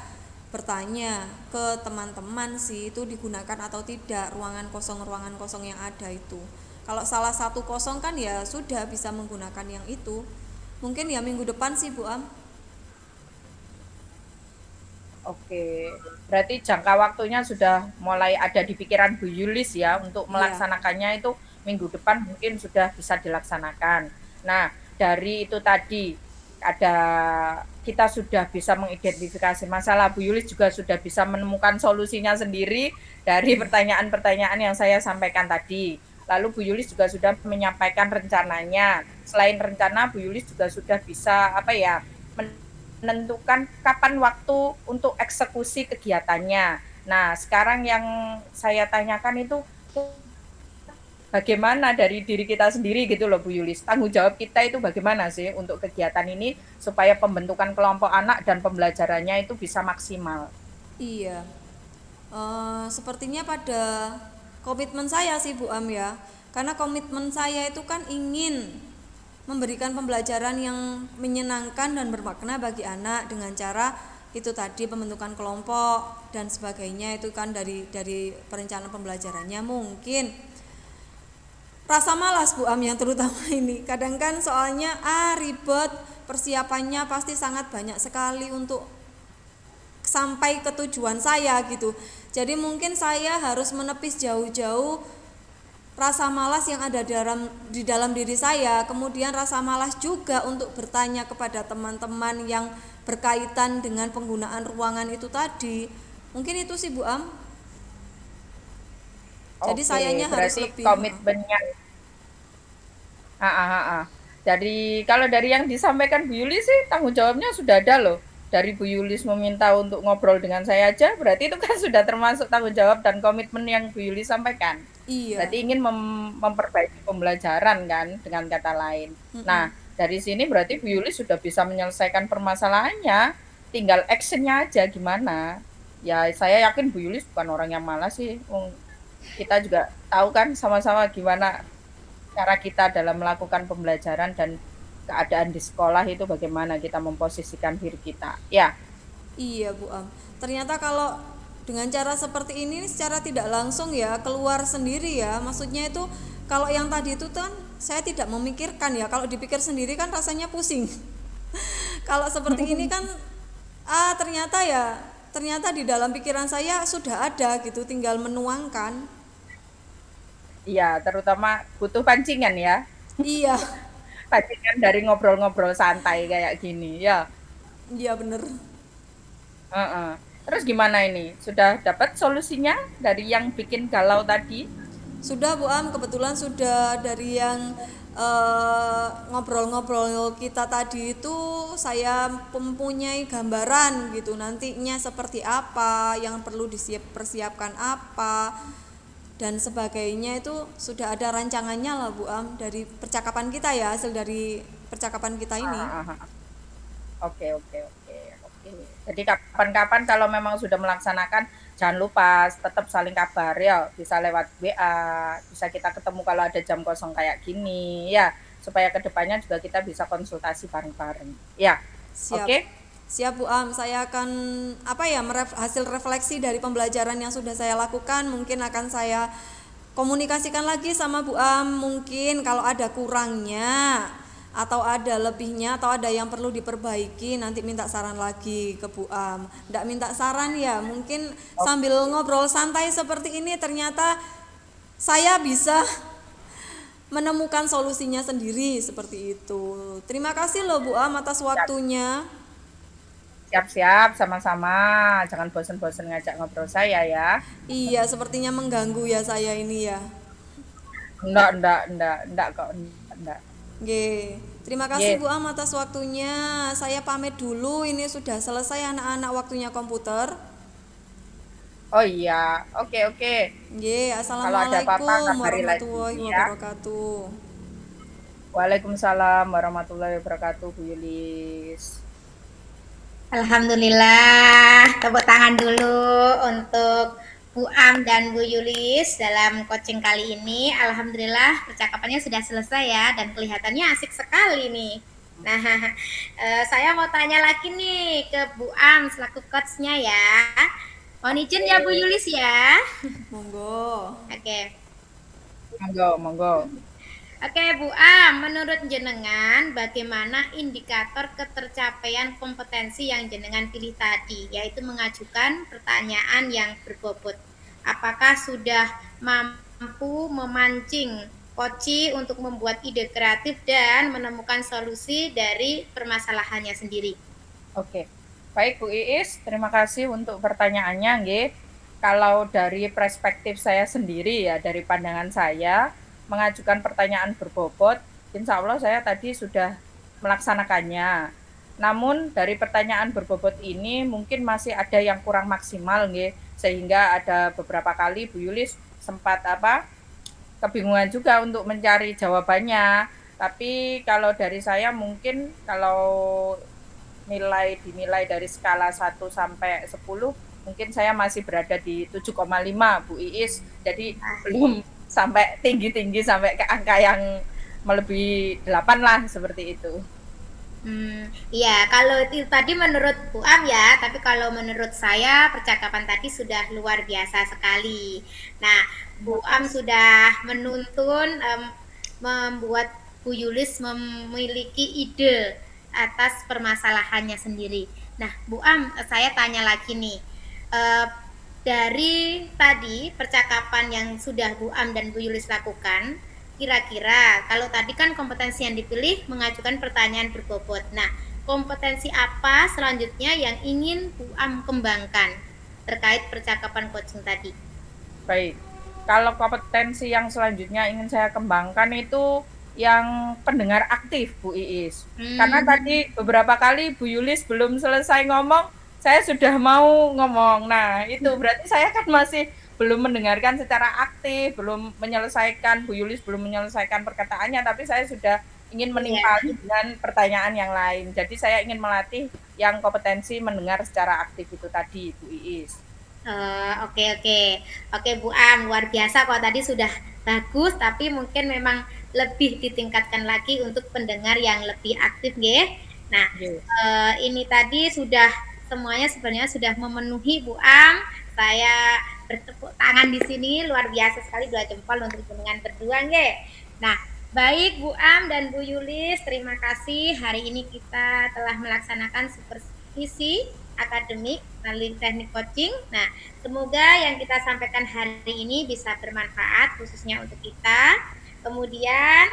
A: bertanya ke teman-teman sih itu digunakan atau tidak ruangan kosong yang ada itu. Kalau salah satu kosong kan ya sudah bisa menggunakan yang itu. Mungkin ya minggu depan sih Bu Am.
D: Oke, berarti jangka waktunya sudah mulai ada di pikiran Bu Yulis ya untuk melaksanakannya itu minggu depan mungkin sudah bisa dilaksanakan. Nah, dari itu tadi ada kita sudah bisa mengidentifikasi masalah, Bu Yulis juga sudah bisa menemukan solusinya sendiri dari pertanyaan-pertanyaan yang saya sampaikan tadi. Lalu Bu Yulis juga sudah menyampaikan rencananya. Selain rencana, Bu Yulis juga sudah bisa menentukan kapan waktu untuk eksekusi kegiatannya. Nah, sekarang yang saya tanyakan itu bagaimana dari diri kita sendiri gitu loh Bu Yulis. Tanggung jawab kita itu bagaimana sih untuk kegiatan ini supaya pembentukan kelompok anak dan pembelajarannya itu bisa maksimal.
A: Iya. Sepertinya pada komitmen saya sih Bu Am ya. Karena komitmen saya itu kan ingin memberikan pembelajaran yang menyenangkan dan bermakna bagi anak dengan cara itu tadi pembentukan kelompok dan sebagainya, itu kan dari perencanaan pembelajarannya. Mungkin rasa malas Bu Am yang terutama ini, kadang kan soalnya ribet, persiapannya pasti sangat banyak sekali untuk sampai ke tujuan saya gitu. Jadi mungkin saya harus menepis jauh-jauh rasa malas yang ada di dalam diri saya, kemudian rasa malas juga untuk bertanya kepada teman-teman yang berkaitan dengan penggunaan ruangan itu tadi. Mungkin itu sih Bu Am. Jadi sayanya harus lebih
D: komitmennya. Jadi kalau dari yang disampaikan Bu Yuli sih tanggung jawabnya sudah ada loh. Dari Bu Yulis meminta untuk ngobrol dengan saya aja, berarti itu kan sudah termasuk tanggung jawab dan komitmen yang Bu Yulis sampaikan.
A: Iya.
D: Berarti ingin memperbaiki pembelajaran kan, dengan kata lain. Nah, Dari sini berarti Bu Yuli sudah bisa menyelesaikan permasalahannya, tinggal action-nya aja gimana. Ya saya yakin Bu Yuli bukan orang yang malas sih. Kita juga tahu kan sama-sama gimana cara kita dalam melakukan pembelajaran dan keadaan di sekolah itu bagaimana kita memposisikan diri kita. Ya,
A: Iya Bu Am. Ternyata kalau dengan cara seperti ini secara tidak langsung ya keluar sendiri ya. Maksudnya itu kalau yang tadi itu kan saya tidak memikirkan ya. Kalau dipikir sendiri kan rasanya pusing. Kalau seperti ini kan ternyata di dalam pikiran saya sudah ada gitu, tinggal menuangkan.
D: iya, terutama butuh pancingan ya.
A: Iya,
D: Pancingan dari ngobrol-ngobrol santai kayak gini, ya.
A: iya bener.
D: Heeh. Terus gimana ini? Sudah dapat solusinya dari yang bikin galau tadi?
A: Sudah Bu Am, kebetulan sudah dari yang ngobrol-ngobrol kita tadi itu saya mempunyai gambaran gitu nantinya seperti apa, yang perlu dipersiapkan apa dan sebagainya itu sudah ada rancangannya lah Bu Am dari percakapan kita ya, hasil dari percakapan kita ini.
D: Ah, ah, ah. Oke, oke, oke, oke. Jadi kapan-kapan kalau memang sudah melaksanakan, jangan lupa tetap saling kabar ya. Bisa lewat WA, bisa kita ketemu kalau ada jam kosong kayak gini ya. Supaya kedepannya juga kita bisa konsultasi bareng-bareng. Ya,
A: Siap.
D: oke?
A: Siap Bu Am, saya akan hasil refleksi dari pembelajaran yang sudah saya lakukan mungkin akan saya komunikasikan lagi sama Bu Am, mungkin kalau ada kurangnya atau ada lebihnya atau ada yang perlu diperbaiki nanti minta saran lagi ke Bu Am. Nggak minta saran ya, mungkin sambil ngobrol santai seperti ini ternyata saya bisa menemukan solusinya sendiri seperti itu. Terima kasih loh Bu Am atas waktunya.
D: Siap-siap, sama-sama. Jangan bosen-bosen ngajak ngobrol saya ya.
A: Iya, sepertinya mengganggu ya saya ini ya.
D: Enggak kok, enggak.
A: Oke, terima kasih
D: Yes.
A: Bu Am atas waktunya. Saya pamit dulu, ini sudah selesai anak-anak waktunya komputer.
D: Oh iya, oke, oke.
A: Oke,
D: Kalau ada apa-apa
A: Assalamualaikum
D: kabari lagi
A: warahmatullahi
D: ya.
A: wabarakatuh.
D: Waalaikumsalam warahmatullahi wabarakatuh, Bu Yulis.
C: Alhamdulillah, tepuk tangan dulu untuk Bu Am dan Bu Yulis dalam coaching kali ini. Alhamdulillah, percakapannya sudah selesai ya, dan kelihatannya asik sekali nih. Nah, saya mau tanya lagi nih ke Bu Am selaku coachnya ya. Mohon izin ya Bu Yulis ya.
A: Monggo.
C: Oke.
D: Monggo, monggo.
C: Oke Bu Am, menurut jenengan bagaimana indikator ketercapaian kompetensi yang jenengan pilih tadi, yaitu mengajukan pertanyaan yang berbobot? Apakah sudah mampu memancing Koci untuk membuat ide kreatif dan menemukan solusi dari permasalahannya sendiri?
D: Oke. Baik Bu Iis, terima kasih untuk pertanyaannya, nggih. Kalau dari perspektif saya sendiri ya, dari pandangan saya, mengajukan pertanyaan berbobot, insya Allah saya tadi sudah melaksanakannya. Namun dari pertanyaan berbobot ini mungkin masih ada yang kurang maksimal, nggih. Sehingga ada beberapa kali Bu Yulis sempat kebingungan juga untuk mencari jawabannya. Tapi kalau dari saya mungkin kalau dinilai dari skala 1 sampai 10 mungkin saya masih berada di 7,5 Bu Iis. Jadi belum sampai tinggi-tinggi sampai ke angka yang melebihi 8 lah seperti itu.
C: Iya, kalau itu tadi menurut Bu Am ya, tapi kalau menurut saya percakapan tadi sudah luar biasa sekali. Nah, Bu Am sudah menuntun membuat Bu Yulis memiliki ide atas permasalahannya sendiri. Nah, Bu Am, saya tanya lagi nih, dari tadi percakapan yang sudah Bu Am dan Bu Yulis lakukan, kira-kira kalau tadi kan kompetensi yang dipilih mengajukan pertanyaan berbobot. Nah, kompetensi apa selanjutnya yang ingin Bu Am kembangkan terkait percakapan coaching tadi?
D: Baik, kalau kompetensi yang selanjutnya ingin saya kembangkan itu yang pendengar aktif Bu Iis. Karena tadi beberapa kali Bu Yulis belum selesai ngomong, saya sudah mau ngomong. Nah, itu berarti saya kan masih belum mendengarkan secara aktif, belum menyelesaikan, Bu Yulis belum menyelesaikan perkataannya, tapi saya sudah ingin menimpali dengan pertanyaan yang lain. Jadi saya ingin melatih yang kompetensi mendengar secara aktif itu tadi, Bu Iis.
C: Oke Bu Am, luar biasa kalau tadi sudah bagus, tapi mungkin memang lebih ditingkatkan lagi untuk pendengar yang lebih aktif, nggih. Nah, ini tadi sudah semuanya sebenarnya sudah memenuhi Bu Am. Saya bertepuk tangan di sini, luar biasa sekali, 2 jempol untuk jenengan berdua, nggih. Nah, baik Bu Am dan Bu Yulis, terima kasih. Hari ini kita telah melaksanakan supervisi akademik melalui teknik coaching. Nah, semoga yang kita sampaikan hari ini bisa bermanfaat khususnya untuk kita. Kemudian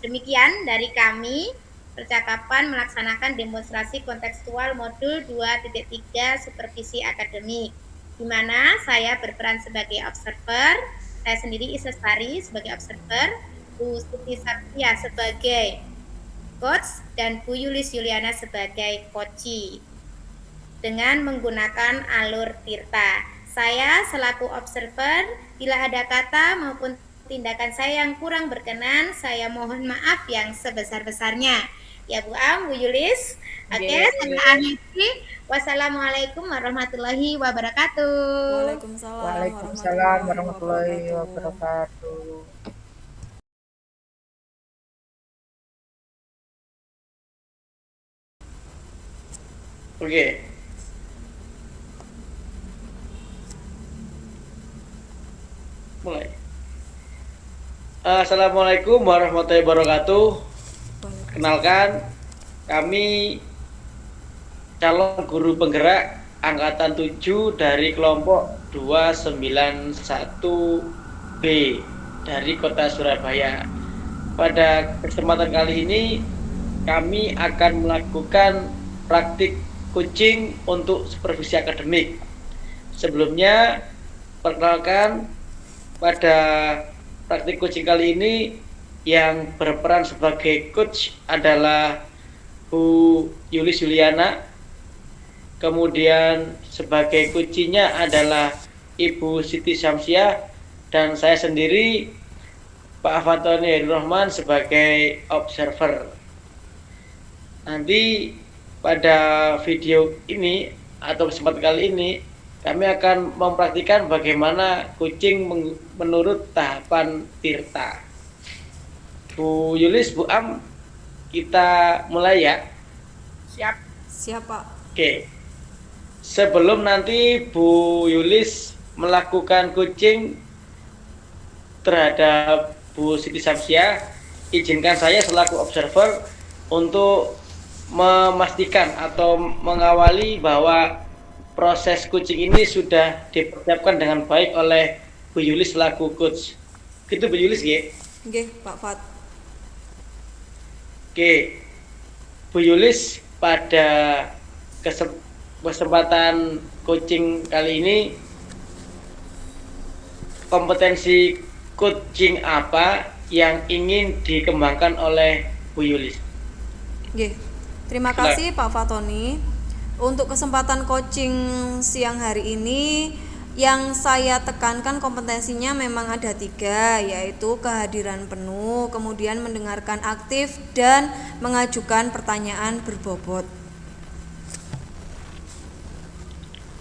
C: demikian dari kami percakapan melaksanakan demonstrasi kontekstual modul 2.3 supervisi akademik, di mana saya berperan sebagai observer, saya sendiri Isestari sebagai observer, Bu Siti Satya sebagai coach, dan Bu Yulis Yuliana sebagai coachee dengan menggunakan alur Tirta. Saya selaku observer, bila ada kata maupun tindakan saya yang kurang berkenan, saya mohon maaf yang sebesar-besarnya. Ya Bu Am, Bu Yulis. Oke, saya akhiri. Wassalamualaikum warahmatullahi wabarakatuh.
D: Waalaikumsalam warahmatullahi wabarakatuh.
B: Oke. Mulai. Assalamualaikum warahmatullahi wabarakatuh. Kenalkan, kami calon guru penggerak angkatan 7 dari kelompok 291B dari Kota Surabaya. Pada kesempatan kali ini kami akan melakukan praktik coaching untuk supervisi akademik. Sebelumnya, perkenalkan, pada praktik coaching kali ini yang berperan sebagai coach adalah Bu Yulis Yuliana. Kemudian sebagai coachingnya adalah Ibu Siti Syamsiah, dan saya sendiri Pak Fatoni Rahman sebagai observer. Nanti pada video ini atau kesempatan kali ini kami akan mempraktikkan bagaimana coaching menurut tahapan Tirta. Bu Yulis, Bu Am, kita mulai ya.
A: Siap Pak.
B: Oke. Sebelum nanti Bu Yulis melakukan coaching terhadap Bu Siti Syamsiah, izinkan saya selaku observer untuk memastikan atau mengawali bahwa proses coaching ini sudah dipersiapkan dengan baik oleh Bu Yulis selaku coach. Gitu Bu Yulis, nggih?
A: Nggih, Pak Fat.
B: Oke. Bu Yulis, pada kesempatan coaching kali ini kompetensi coaching apa yang ingin dikembangkan oleh Bu Yulis?
A: Nggih. Terima kasih Pak Fatoni. Untuk kesempatan coaching siang hari ini yang saya tekankan kompetensinya memang ada 3, yaitu kehadiran penuh, kemudian mendengarkan aktif, dan mengajukan pertanyaan berbobot.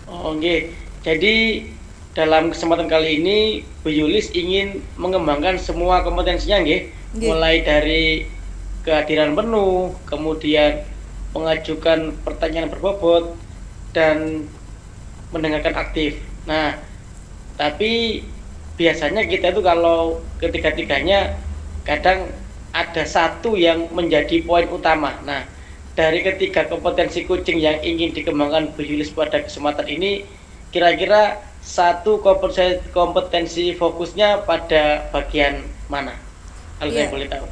B: Oke, jadi dalam kesempatan kali ini Bu Yulis ingin mengembangkan semua kompetensinya, nggih? Mulai dari kehadiran penuh, kemudian mengajukan pertanyaan berbobot, dan mendengarkan aktif. Nah, tapi biasanya kita itu kalau ketiga-tiganya kadang ada satu yang menjadi poin utama. Nah, dari ketiga kompetensi coaching yang ingin dikembangkan Bu Yulis pada kesempatan ini, kira-kira satu kompetensi fokusnya pada bagian mana? Kalau saya boleh tahu.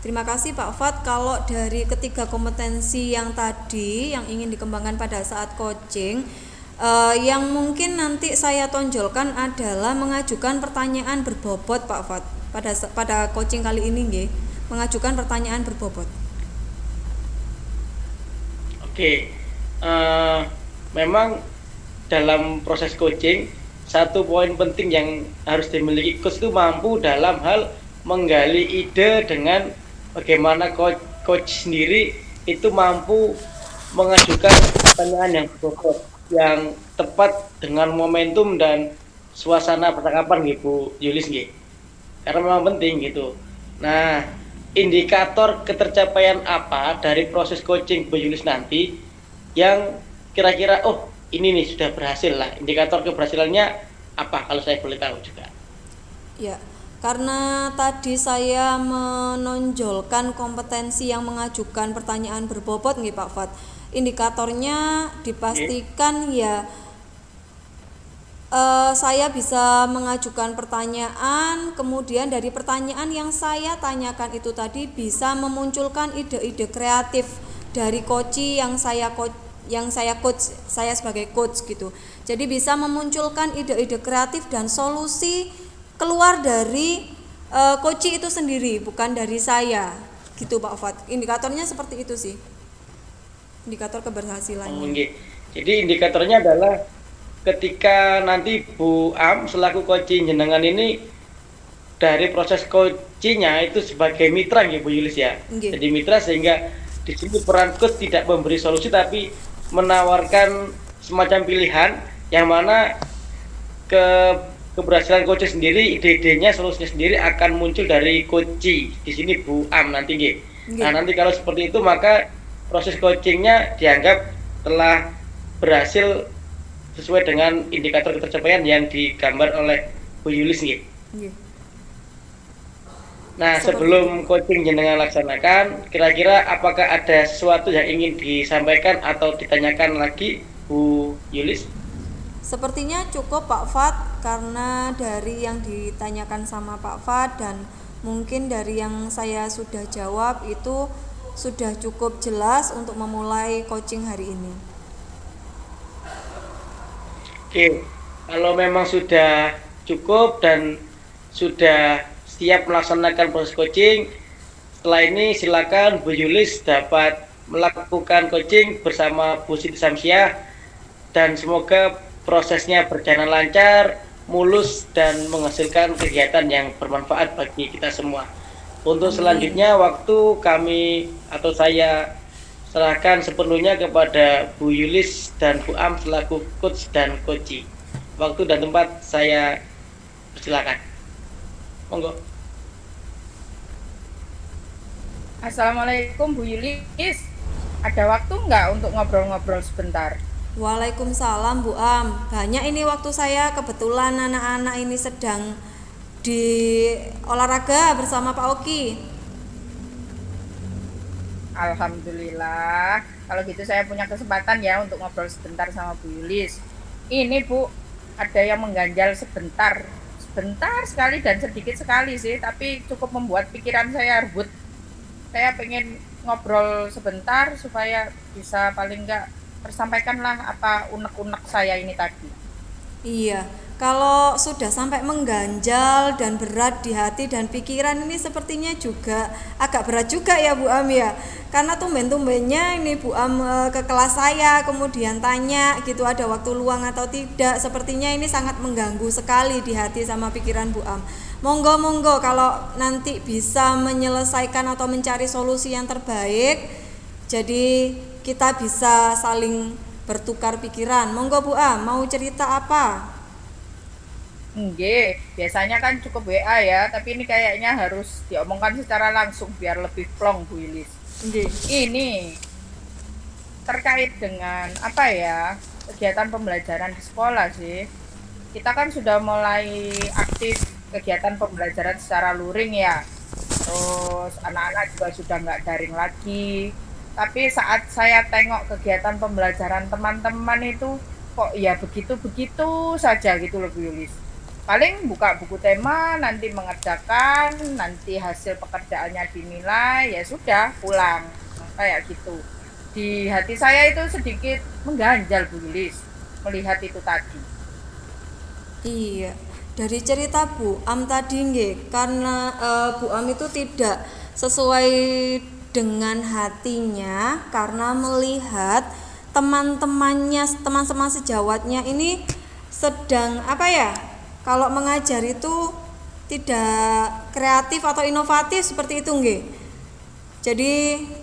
A: Terima kasih Pak Fat. Kalau dari ketiga kompetensi yang tadi yang ingin dikembangkan pada saat coaching, yang mungkin nanti saya tonjolkan adalah mengajukan pertanyaan berbobot Pak Fat. Pada coaching kali ini nggih, mengajukan pertanyaan berbobot.
B: Oke. Memang dalam proses coaching, satu poin penting yang harus dimiliki coach itu mampu dalam hal menggali ide dengan bagaimana coach sendiri itu mampu mengajukan pertanyaan yang berbobot, yang tepat dengan momentum dan suasana percakapan gitu Bu Yulis nggih. Karena memang penting gitu. Nah, indikator ketercapaian apa dari proses coaching Bu Yulis nanti yang kira-kira oh ini nih sudah berhasil lah, indikator keberhasilannya apa kalau saya boleh tahu juga?
A: Ya, karena tadi saya menonjolkan kompetensi yang mengajukan pertanyaan berbobot nggih Pak Fat. Indikatornya dipastikan ya saya bisa mengajukan pertanyaan, kemudian dari pertanyaan yang saya tanyakan itu tadi bisa memunculkan ide-ide kreatif dari saya sebagai coach gitu. Jadi bisa memunculkan ide-ide kreatif dan solusi keluar dari coach itu sendiri, bukan dari saya. Gitu Pak Fat. Indikatornya seperti itu sih. Indikator keberhasilannya.
B: Okay. Jadi indikatornya adalah ketika nanti Bu Am selaku coaching jenengan ini dari proses coachingnya itu sebagai mitra ya Bu Yulis ya.
A: Okay.
B: Jadi mitra sehingga di sini peran coach tidak memberi solusi tapi menawarkan semacam pilihan yang mana keberhasilan coach sendiri, ide-idenya, solusinya sendiri akan muncul dari coach di sini Bu Am nanti nggih. Okay. Nah, nanti kalau seperti itu maka proses coachingnya dianggap telah berhasil sesuai dengan indikator ketercapaian yang digambar oleh Bu Yulis nggih.
A: Yeah.
B: Nah, sebelum coaching jenengan laksanakan, kira-kira apakah ada sesuatu yang ingin disampaikan atau ditanyakan lagi Bu Yulis?
A: Sepertinya cukup Pak Fat, karena dari yang ditanyakan sama Pak Fat dan mungkin dari yang saya sudah jawab itu sudah cukup jelas untuk memulai coaching hari ini.
B: Oke, kalau memang sudah cukup dan sudah siap melaksanakan proses coaching, setelah ini silakan Bu Yulis dapat melakukan coaching bersama Bu Siti Samsiah dan semoga prosesnya berjalan lancar, mulus dan menghasilkan kegiatan yang bermanfaat bagi kita semua. Untuk selanjutnya waktu kami atau saya serahkan sepenuhnya kepada Bu Yulis dan Bu Am selaku coach dan coaching. Waktu dan tempat saya persilakan. Monggo.
D: Assalamualaikum Bu Yulis. Ada waktu nggak untuk ngobrol-ngobrol sebentar?
A: Waalaikumsalam Bu Am. Banyak ini waktu saya, kebetulan anak-anak ini sedang di olahraga bersama Pak Oki.
D: Alhamdulillah. Kalau gitu saya punya kesempatan ya untuk ngobrol sebentar sama Bu Yulis. Ini Bu, ada yang mengganjal sebentar sekali dan sedikit sekali sih, tapi cukup membuat pikiran saya rebut. Saya pengen ngobrol sebentar supaya bisa paling enggak tersampaikanlah apa unek-unek saya ini tadi.
A: Iya, kalau sudah sampai mengganjal dan berat di hati dan pikiran ini sepertinya juga agak berat juga ya Bu Am ya. Karena tumben-tumbennya ini Bu Am ke kelas saya kemudian tanya gitu ada waktu luang atau tidak. Sepertinya ini sangat mengganggu sekali di hati sama pikiran Bu Am. Monggo kalau nanti bisa menyelesaikan atau mencari solusi yang terbaik, jadi kita bisa saling bertukar pikiran. Monggo Bu Am, mau cerita apa?
D: Nggih, biasanya kan cukup WA ya, tapi ini kayaknya harus diomongkan secara langsung biar lebih plong Bu Yulis.
A: Nggih.
D: Ini terkait dengan apa ya, kegiatan pembelajaran di sekolah sih. Kita kan sudah mulai aktif kegiatan pembelajaran secara luring ya. Terus anak-anak juga sudah nggak daring lagi. Tapi saat saya tengok kegiatan pembelajaran teman-teman itu kok ya begitu-begitu saja gitu loh Bu Yulis. Paling buka buku tema, nanti mengerjakan, nanti hasil pekerjaannya dinilai, ya sudah pulang kayak gitu. Di hati saya itu sedikit mengganjal Bu Yulis melihat itu tadi.
A: Iya, dari cerita Bu Am tadi nggih, karena Bu Am itu tidak sesuai dengan hatinya karena melihat teman-temannya, teman-teman sejawatnya ini sedang apa ya? Kalau mengajar itu tidak kreatif atau inovatif seperti itu nggih. Jadi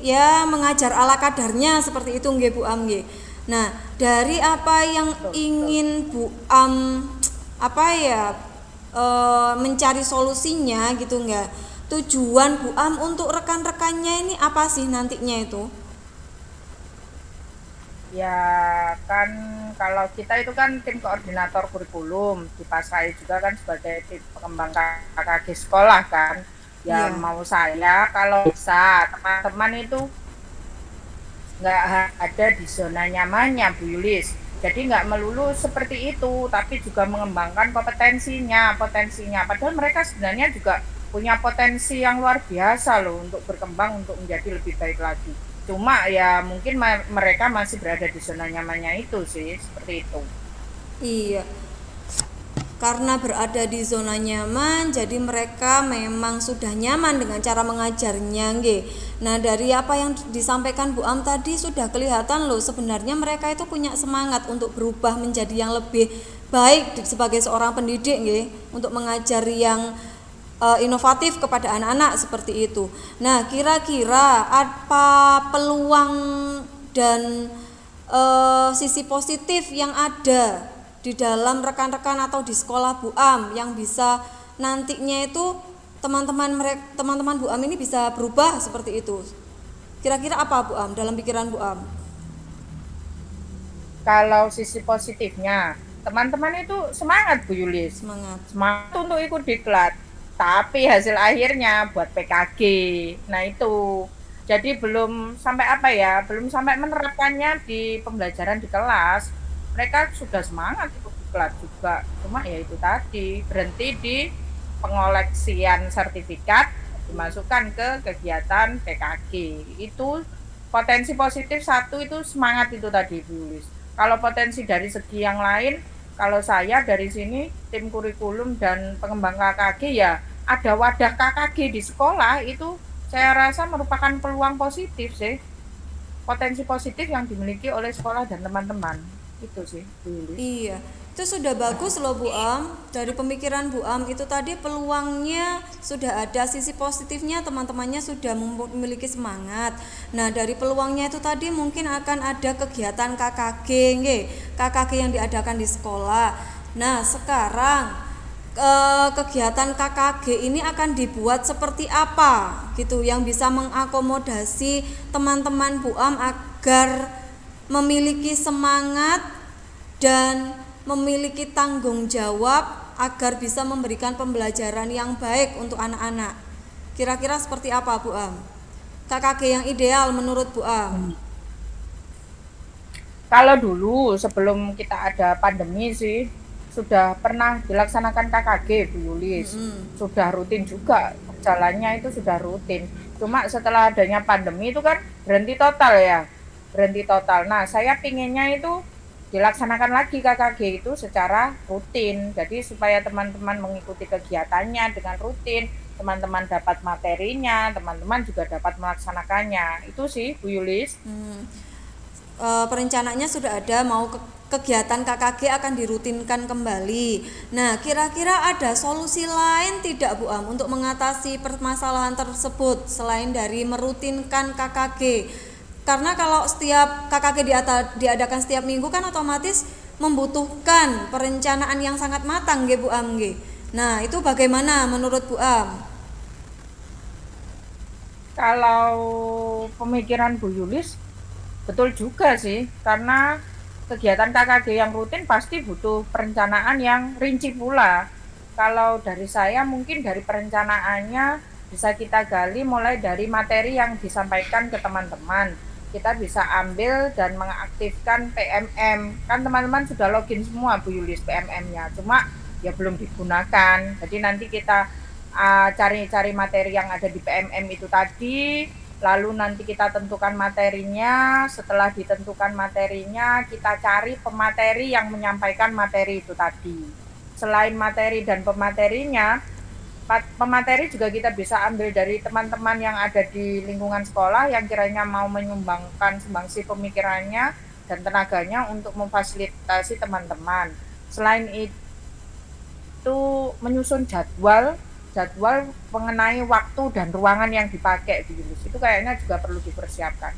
A: ya mengajar ala kadarnya seperti itu nggih Bu Am nggih. Nah, dari apa yang ingin Bu Am mencari solusinya gitu nggak? Tujuan Bu Am untuk rekan-rekannya ini apa sih nantinya itu?
D: Ya kan kalau kita itu kan tim koordinator kurikulum, dipasrai juga kan sebagai tim pengembang KKG sekolah kan. Ya
A: Iya.
D: mau saya kalau bisa teman-teman itu nggak ada di zona nyamannya Bu Yulis. Jadi nggak melulu seperti itu, tapi juga mengembangkan potensinya. Padahal mereka sebenarnya juga punya potensi yang luar biasa loh untuk berkembang, untuk menjadi lebih baik lagi. Cuma ya mungkin mereka masih berada di zona nyamannya itu sih, seperti itu.
A: Iya. Karena berada di zona nyaman, jadi mereka memang sudah nyaman dengan cara mengajarnya, nggih. Nah, dari apa yang disampaikan Bu Am tadi sudah kelihatan loh, sebenarnya mereka itu punya semangat untuk berubah menjadi yang lebih baik sebagai seorang pendidik, nggih, untuk mengajar yang inovatif kepada anak-anak seperti itu. Nah, kira-kira apa peluang dan sisi positif yang ada di dalam rekan-rekan atau di sekolah Bu Am yang bisa nantinya itu teman-teman Bu Am ini bisa berubah seperti itu. Kira-kira apa Bu Am dalam pikiran Bu Am?
D: Kalau sisi positifnya, teman-teman itu semangat Bu Yulis.
A: Semangat.
D: Semangat untuk ikut diklat. Tapi hasil akhirnya buat PKG. Nah itu. Jadi belum sampai belum sampai menerapkannya di pembelajaran di kelas. Mereka sudah semangat ikut diklat juga. Cuma ya itu tadi, berhenti di pengoleksian sertifikat, dimasukkan ke kegiatan PKG. Itu potensi positif satu itu semangat itu tadi Bu Yulis. Kalau potensi dari segi yang lain, kalau saya dari sini tim kurikulum dan pengembang KKG ya ada wadah KKG di sekolah itu saya rasa merupakan peluang positif sih. Potensi positif yang dimiliki oleh sekolah dan teman-teman. Itu sih, Bu Yulis.
A: Iya, itu sudah bagus loh Bu Am. Dari pemikiran Bu Am itu tadi peluangnya sudah ada, sisi positifnya teman-temannya sudah memiliki semangat. Nah, dari peluangnya itu tadi mungkin akan ada kegiatan KKG, nggih, KKG yang diadakan di sekolah. Nah, sekarang kegiatan KKG ini akan dibuat seperti apa gitu yang bisa mengakomodasi teman-teman Bu Am agar memiliki semangat dan memiliki tanggung jawab agar bisa memberikan pembelajaran yang baik untuk anak-anak. Kira-kira seperti apa Bu Am? KKG yang ideal menurut Bu Am?
D: Kalau dulu sebelum kita ada pandemi sih sudah pernah dilaksanakan KKG Bu Yulis. Sudah rutin juga jalannya itu sudah rutin. Cuma setelah adanya pandemi itu kan berhenti total ya. Berhenti total. Nah, saya pinginnya itu dilaksanakan lagi KKG itu secara rutin. Jadi supaya teman-teman mengikuti kegiatannya dengan rutin, teman-teman dapat materinya, teman-teman juga dapat melaksanakannya. Itu sih Bu Yulis.
A: Perencanaannya sudah ada, mau kegiatan KKG akan dirutinkan kembali. Nah, kira-kira ada solusi lain tidak Bu Am untuk mengatasi permasalahan tersebut selain dari merutinkan KKG? Karena kalau setiap KKG diadakan setiap minggu kan otomatis membutuhkan perencanaan yang sangat matang nggih Bu Am nggih. Nah, itu bagaimana menurut Bu Am?
D: Kalau pemikiran Bu Yulis betul juga sih, karena kegiatan KKG yang rutin pasti butuh perencanaan yang rinci pula. Kalau dari saya mungkin dari perencanaannya bisa kita gali mulai dari materi yang disampaikan ke teman-teman. Kita bisa ambil dan mengaktifkan PMM. Kan teman-teman sudah login semua Bu Yulis PMM-nya, cuma ya belum digunakan. Jadi nanti kita cari-cari materi yang ada di PMM itu tadi, lalu nanti kita tentukan materinya. Setelah ditentukan materinya, kita cari pemateri yang menyampaikan materi itu tadi. Selain materi dan pematerinya, pemateri juga kita bisa ambil dari teman-teman yang ada di lingkungan sekolah yang kiranya mau menyumbangkan sumbangsi pemikirannya dan tenaganya untuk memfasilitasi teman-teman. Selain itu, menyusun jadwal jadwal mengenai waktu dan ruangan yang dipakai Bu Yulis. Itu kayaknya juga perlu dipersiapkan.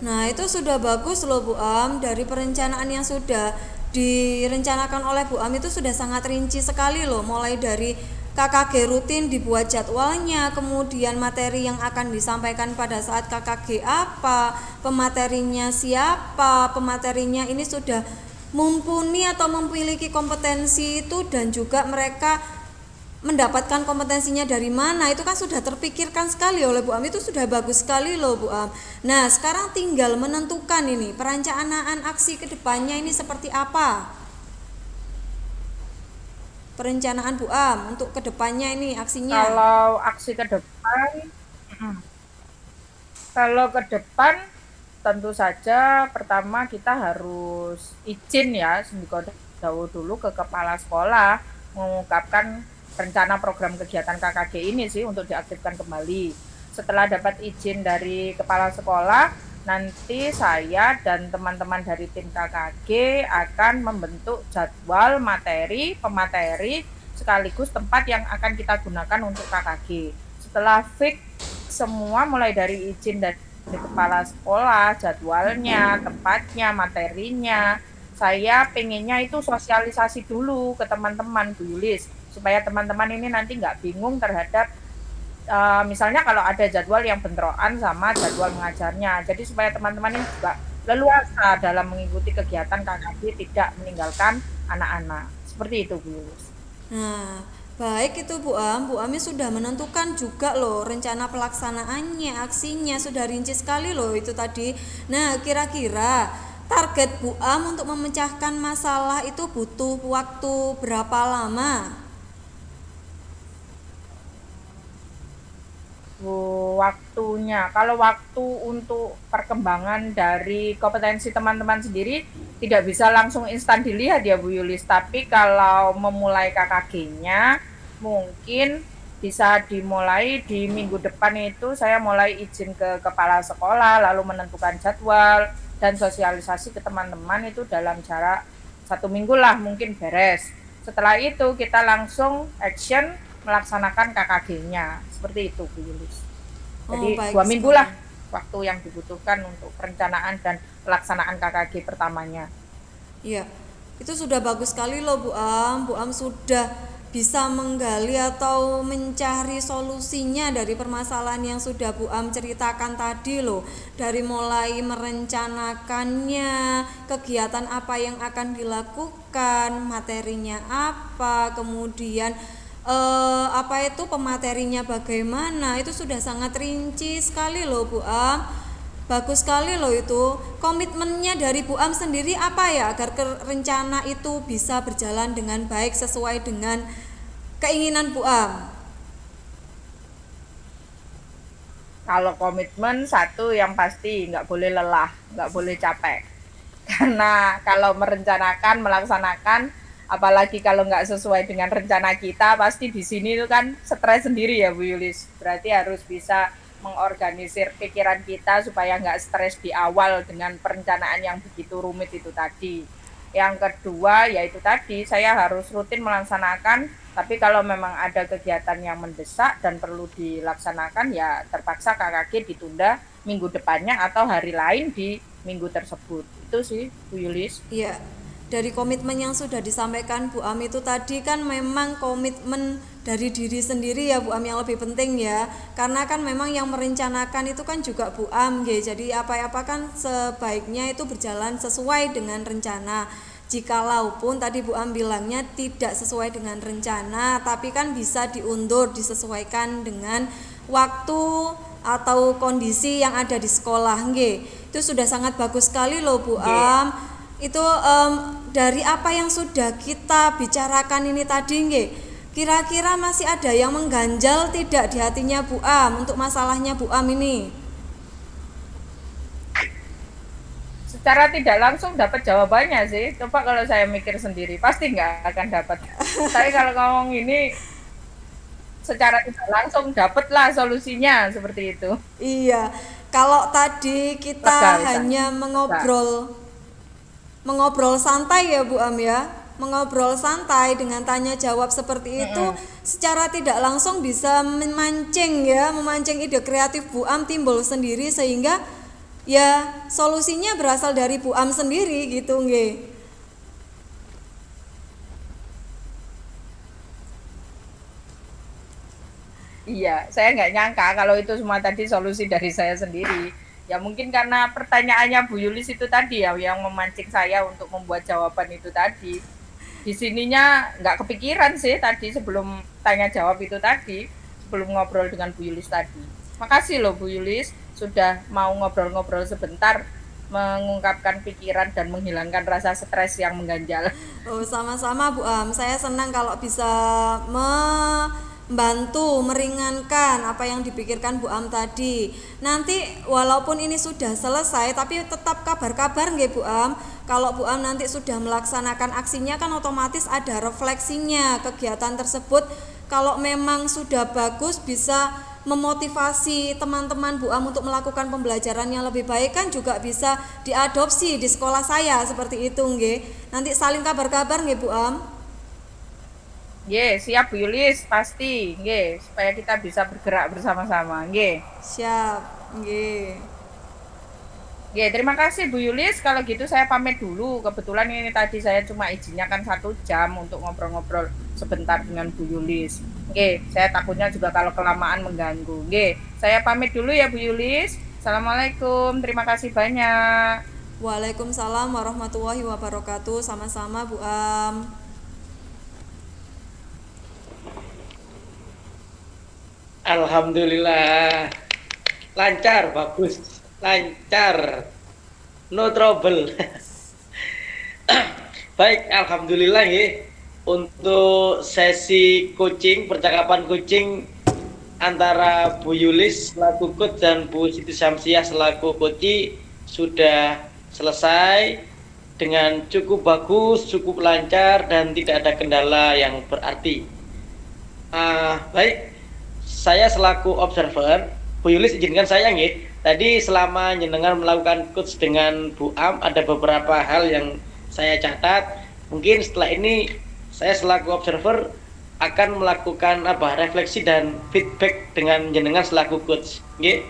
A: Nah, itu sudah bagus loh Bu Am. Dari perencanaan yang sudah direncanakan oleh Bu Am itu sudah sangat rinci sekali loh. Mulai dari KKG rutin dibuat jadwalnya, kemudian materi yang akan disampaikan pada saat KKG apa, pematerinya siapa, pematerinya ini sudah mumpuni atau memiliki kompetensi itu, dan juga mereka mendapatkan kompetensinya dari mana, itu kan sudah terpikirkan sekali oleh Bu Am. Itu sudah bagus sekali loh Bu Am. Nah, sekarang tinggal menentukan ini perencanaan aksi kedepannya ini seperti apa. Perencanaan Bu Am untuk kedepannya ini aksinya.
D: Kalau aksi ke depan, kalau ke depan tentu saja pertama kita harus izin ya, dulu ke kepala sekolah mengungkapkan rencana program kegiatan KKG ini sih untuk diaktifkan kembali. Setelah dapat izin dari kepala sekolah, nanti saya dan teman-teman dari tim KKG akan membentuk jadwal materi, pemateri, sekaligus tempat yang akan kita gunakan untuk KKG. Setelah fix semua mulai dari izin dari kepala sekolah, jadwalnya, tempatnya, materinya, saya pengennya itu sosialisasi dulu ke teman-teman Bu Yulis, supaya teman-teman ini nanti nggak bingung terhadap misalnya kalau ada jadwal yang bentrokan sama jadwal mengajarnya. Jadi supaya teman-teman ini juga leluasa dalam mengikuti kegiatan KKG, tidak meninggalkan anak-anak. Seperti itu Bu Yulis.
A: Nah, baik itu Bu Am. Bu Ami sudah menentukan juga loh rencana pelaksanaannya, aksinya sudah rinci sekali loh itu tadi. Nah, kira-kira target Bu Am untuk memecahkan masalah itu butuh waktu berapa lama?
D: Waktunya, kalau waktu untuk perkembangan dari kompetensi teman-teman sendiri tidak bisa langsung instan dilihat ya Bu Yulis, tapi kalau memulai KKG-nya mungkin bisa dimulai di minggu depan. Itu saya mulai izin ke kepala sekolah, lalu menentukan jadwal dan sosialisasi ke teman-teman itu dalam jarak 1 minggu lah mungkin beres. Setelah itu kita langsung action melaksanakan KKG-nya. Seperti itu Bu Yulis. Jadi 2 minggu lah waktu yang dibutuhkan untuk perencanaan dan pelaksanaan KKG pertamanya.
A: Iya, itu sudah bagus sekali loh Bu Am. Bu Am sudah bisa menggali atau mencari solusinya dari permasalahan yang sudah Bu Am ceritakan tadi loh. Dari mulai merencanakannya, kegiatan apa yang akan dilakukan, materinya apa, kemudian apa itu pematerinya bagaimana, itu sudah sangat rinci sekali loh Bu Am. Bagus sekali loh itu. Komitmennya dari Bu Am sendiri apa ya agar rencana itu bisa berjalan dengan baik sesuai dengan keinginan Bu Am?
D: Kalau komitmen satu yang pasti nggak boleh lelah, nggak boleh capek. Karena kalau merencanakan, melaksanakan, apalagi kalau nggak sesuai dengan rencana kita, pasti di sini itu kan stres sendiri ya Bu Yulis. Berarti harus bisa mengorganisir pikiran kita supaya nggak stres di awal dengan perencanaan yang begitu rumit itu tadi. Yang kedua yaitu tadi saya harus rutin melaksanakan, tapi kalau memang ada kegiatan yang mendesak dan perlu dilaksanakan ya terpaksa KKG ditunda minggu depannya atau hari lain di minggu tersebut. Itu sih Bu Yulis.
A: Iya. Dari komitmen yang sudah disampaikan Bu Am itu tadi kan memang komitmen dari diri sendiri ya Bu Am yang lebih penting ya, karena kan memang yang merencanakan itu kan juga Bu Am ya. Jadi apa-apa kan sebaiknya itu berjalan sesuai dengan rencana. Jikalau pun tadi Bu Am bilangnya tidak sesuai dengan rencana, tapi kan bisa diundur, disesuaikan dengan waktu atau kondisi yang ada di sekolah nggih. Itu sudah sangat bagus sekali loh Bu Am. Itu dari apa yang sudah kita bicarakan ini tadi nggih, kira-kira masih ada yang mengganjal tidak di hatinya Bu Am untuk masalahnya Bu Am ini?
D: Secara tidak langsung dapat jawabannya sih. Coba kalau saya mikir sendiri pasti nggak akan dapat. Tapi kalau ngomong ini secara tidak langsung dapatlah solusinya seperti itu.
A: Iya, kalau tadi kita hanya mengobrol santai ya Bu Am ya, mengobrol santai dengan tanya jawab seperti itu secara tidak langsung bisa memancing ide kreatif Bu Am timbul sendiri sehingga ya solusinya berasal dari Bu Am sendiri gitu nggih.
D: Iya, saya nggak nyangka kalau itu semua tadi solusi dari saya sendiri. Ya mungkin karena pertanyaannya Bu Yulis itu tadi ya yang memancing saya untuk membuat jawaban itu tadi. Di sininya nggak kepikiran sih tadi sebelum tanya jawab itu tadi, sebelum ngobrol dengan Bu Yulis tadi. Makasih loh Bu Yulis sudah mau ngobrol-ngobrol sebentar, mengungkapkan pikiran dan menghilangkan rasa stres yang mengganjal.
A: Oh, sama-sama Bu Am. Saya senang kalau bisa membantu meringankan apa yang dipikirkan Bu Am tadi. Nanti walaupun ini sudah selesai tapi tetap kabar-kabar nggih Bu Am. Kalau Bu Am nanti sudah melaksanakan aksinya kan otomatis ada refleksinya kegiatan tersebut. Kalau memang sudah bagus bisa memotivasi teman-teman Bu Am untuk melakukan pembelajaran yang lebih baik kan juga bisa diadopsi di sekolah saya seperti itu nggih. Nanti saling kabar-kabar nggih Bu Am.
D: Nggih, siap Bu Yulis, pasti nggih, supaya kita bisa bergerak bersama-sama nggih.
A: Siap, nggih.
D: Nggih, terima kasih Bu Yulis. Kalau gitu saya pamit dulu. Kebetulan ini tadi saya cuma izinnya kan 1 jam untuk ngobrol-ngobrol sebentar dengan Bu Yulis. Nggih, saya takutnya juga kalau kelamaan mengganggu. Nggih, saya pamit dulu ya Bu Yulis. Assalamualaikum, terima kasih banyak.
A: Waalaikumsalam warahmatullahi wabarakatuh. Sama-sama Bu Am.
B: Alhamdulillah. Lancar, bagus. Lancar. No trouble. Baik, alhamdulillah ya. Untuk sesi coaching, percakapan coaching antara Bu Yulis selaku coach dan Bu Siti Syamsiah selaku coach sudah selesai dengan cukup bagus, cukup lancar dan tidak ada kendala yang berarti. Baik, saya selaku observer, Bu Yulis izinkan saya nggih. Tadi selama jenengan melakukan coach dengan Bu Am ada beberapa hal yang saya catat. Mungkin setelah ini saya selaku observer akan melakukan refleksi dan feedback dengan jenengan selaku coach. Nggih.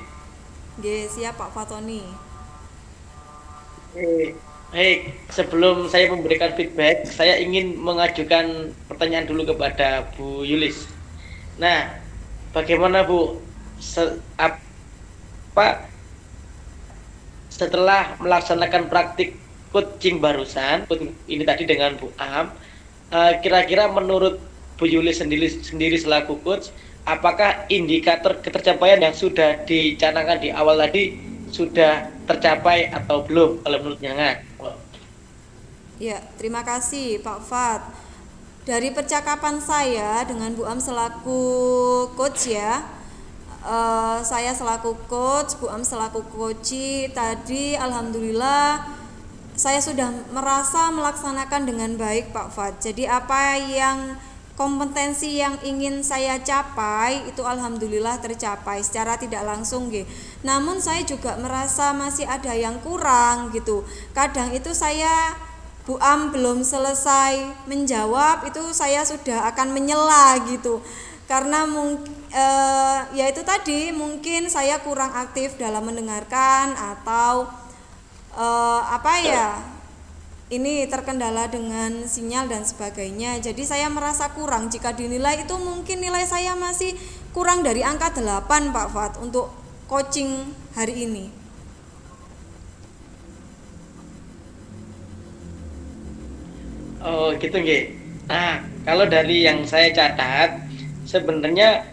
A: Nggih, siap Pak Fatoni.
B: Baik, sebelum saya memberikan feedback, saya ingin mengajukan pertanyaan dulu kepada Bu Yulis. Nah, bagaimana Bu setelah melaksanakan praktik coaching barusan ini tadi dengan Bu Am, kira-kira menurut Bu Yulis sendiri selaku coach, apakah indikator ketercapaian yang sudah dicanangkan di awal tadi sudah tercapai atau belum kalau menurut jenengan?
A: Ya, terima kasih Pak Fat. Dari percakapan saya dengan Bu Am selaku coach ya, saya selaku coach, Bu Am selaku coach tadi alhamdulillah saya sudah merasa melaksanakan dengan baik Pak Fat. Jadi apa yang kompetensi yang ingin saya capai itu alhamdulillah tercapai secara tidak langsung gitu. Namun saya juga merasa masih ada yang kurang gitu. Kadang itu saya Bu Am belum selesai menjawab itu saya sudah akan menyela gitu. Karena ya itu tadi mungkin saya kurang aktif dalam mendengarkan atau ini terkendala dengan sinyal dan sebagainya. Jadi saya merasa kurang jika dinilai itu mungkin nilai saya masih kurang dari angka 8 Pak Fat untuk coaching hari ini.
B: Oh gitu nggih. Nah, kalau dari yang saya catat sebenarnya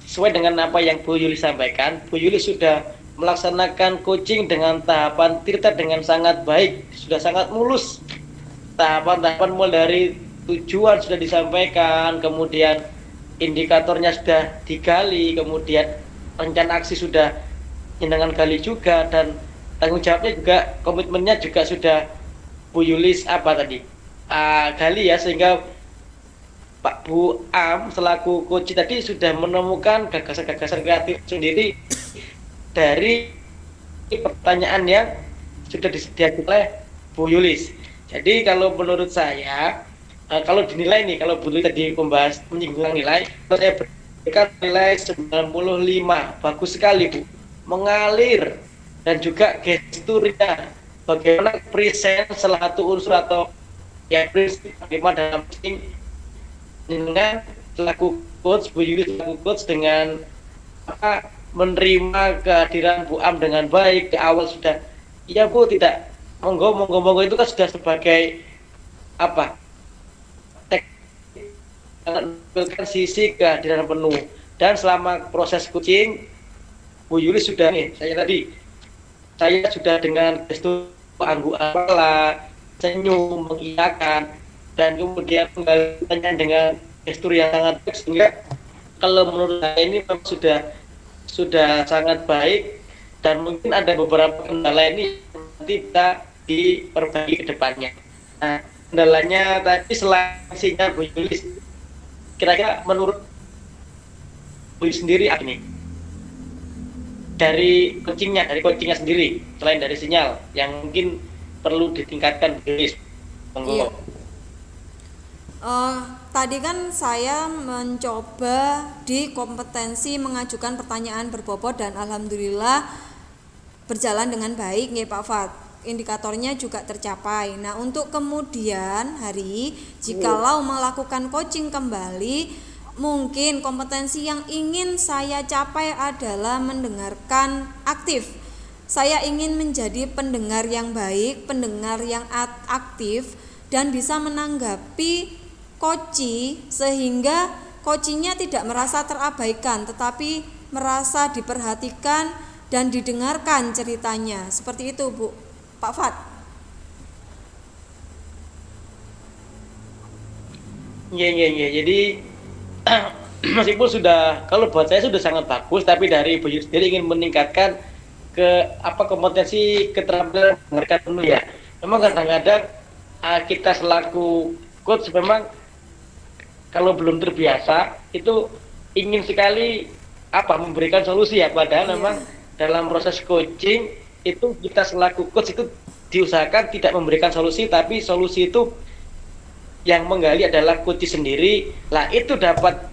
B: sesuai dengan apa yang Bu Yulis sampaikan, Bu Yulis sudah melaksanakan coaching dengan tahapan tirta dengan sangat baik, sudah sangat mulus. Tahapan-tahapan mulai dari tujuan sudah disampaikan, kemudian indikatornya sudah digali, kemudian rencana aksi sudah jenengan gali juga, dan tanggung jawabnya juga, komitmennya juga sudah Bu Yulis gali ya, sehingga Pak Bu Am selaku coach tadi sudah menemukan gagasan-gagasan kreatif sendiri dari pertanyaan yang sudah disediakan oleh Bu Yulis. Jadi kalau menurut saya kalau dinilai nih, kalau Bu Lili tadi membahas menyinggung nilai, saya berikan nilai 95, bagus sekali Bu, mengalir dan juga gesturnya, bagaimana present salah satu unsur atau ya prinsip bagaimana dalam meeting dengan selaku coach Bu Yuli selaku coach dengan apa menerima kehadiran Bu Am dengan baik di awal sudah iya Bu tidak monggo itu kan sudah sebagai apa menampilkan sisi kehadiran penuh dan selama proses coaching Bu Yuli sudah nih saya sudah dengan gestur angguk kepala senyum mengiyakan dan kemudian menggantinya dengan gestur yang sangat baik sehingga kalau menurut saya ini memang sudah sangat baik dan mungkin ada beberapa kendala ini nanti bisa diperbaiki ke depannya. Nah, kendalanya tadi selain sinyal Bu Yuli, kira-kira menurut Bu Yuli sendiri apa nih? Dari coachingnya sendiri, selain dari sinyal yang mungkin perlu ditingkatkan Bu Yuli.
A: Iya. Tadi kan saya mencoba di kompetensi mengajukan pertanyaan berbobot dan alhamdulillah berjalan dengan baik nih Pak Fat. Indikatornya juga tercapai. Nah, untuk kemudian hari jikalau melakukan coaching kembali, mungkin kompetensi yang ingin saya capai adalah mendengarkan aktif. Saya ingin menjadi pendengar yang baik, pendengar yang aktif dan bisa menanggapi coaching sehingga coachingnya tidak merasa terabaikan tetapi merasa diperhatikan dan didengarkan ceritanya. Seperti itu Bu, Pak Fat.
B: Iya. Jadi meskipun sudah, kalau buat saya sudah sangat bagus, tapi dari Bu Yuli sendiri ingin meningkatkan kompetensi keterampilan mendengarkan penuh ya. Memang kadang-kadang kita selaku coach memang kalau belum terbiasa itu ingin sekali memberikan solusi ya, padahal memang dalam proses coaching itu kita selaku coach itu diusahakan tidak memberikan solusi, tapi solusi itu yang menggali adalah coach sendiri. Lah itu dapat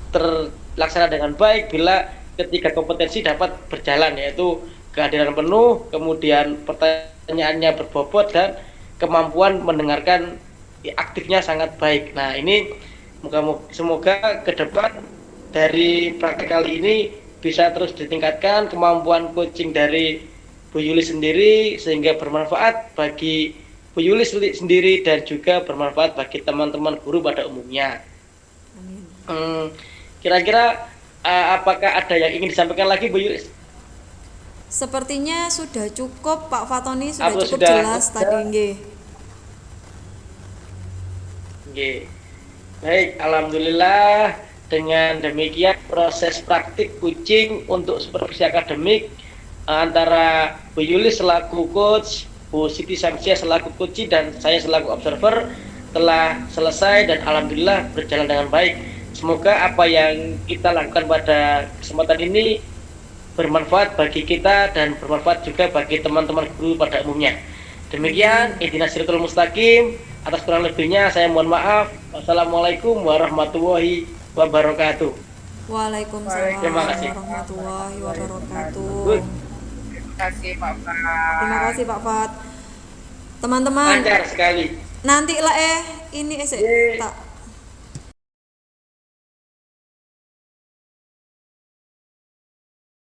B: terlaksana dengan baik bila ketiga kompetensi dapat berjalan, yaitu kehadiran penuh, kemudian pertanyaannya berbobot dan kemampuan mendengarkan aktifnya sangat baik. Nah, ini semoga ke depan dari praktek kali ini bisa terus ditingkatkan kemampuan coaching dari Bu Yuli sendiri sehingga bermanfaat bagi Bu Yuli sendiri dan juga bermanfaat bagi teman-teman guru pada umumnya. Kira-kira apakah ada yang ingin disampaikan lagi Bu Yuli?
A: Sepertinya sudah cukup Pak Fatoni, sudah cukup
B: sudah
A: jelas tadi nggih.
B: Baik, alhamdulillah dengan demikian proses praktik coaching untuk supervisi akademik antara Bu Yuli selaku coach, Bu Siti Samsia selaku coach dan saya selaku observer telah selesai dan alhamdulillah berjalan dengan baik. Semoga apa yang kita lakukan pada kesempatan ini bermanfaat bagi kita dan bermanfaat juga bagi teman-teman guru pada umumnya. Demikian, ihdinas siratal mustaqim. Atas kurang lebihnya saya mohon maaf. Wassalamualaikum warahmatullahi wabarakatuh.
A: Waalaikumsalam
B: Terima kasih.
A: warahmatullahi wabarakatuh.
D: Terima kasih Pak Fat.
A: Terima kasih Pak Fat. Teman-teman,
B: Lancar sekali.
A: nanti lah ini tak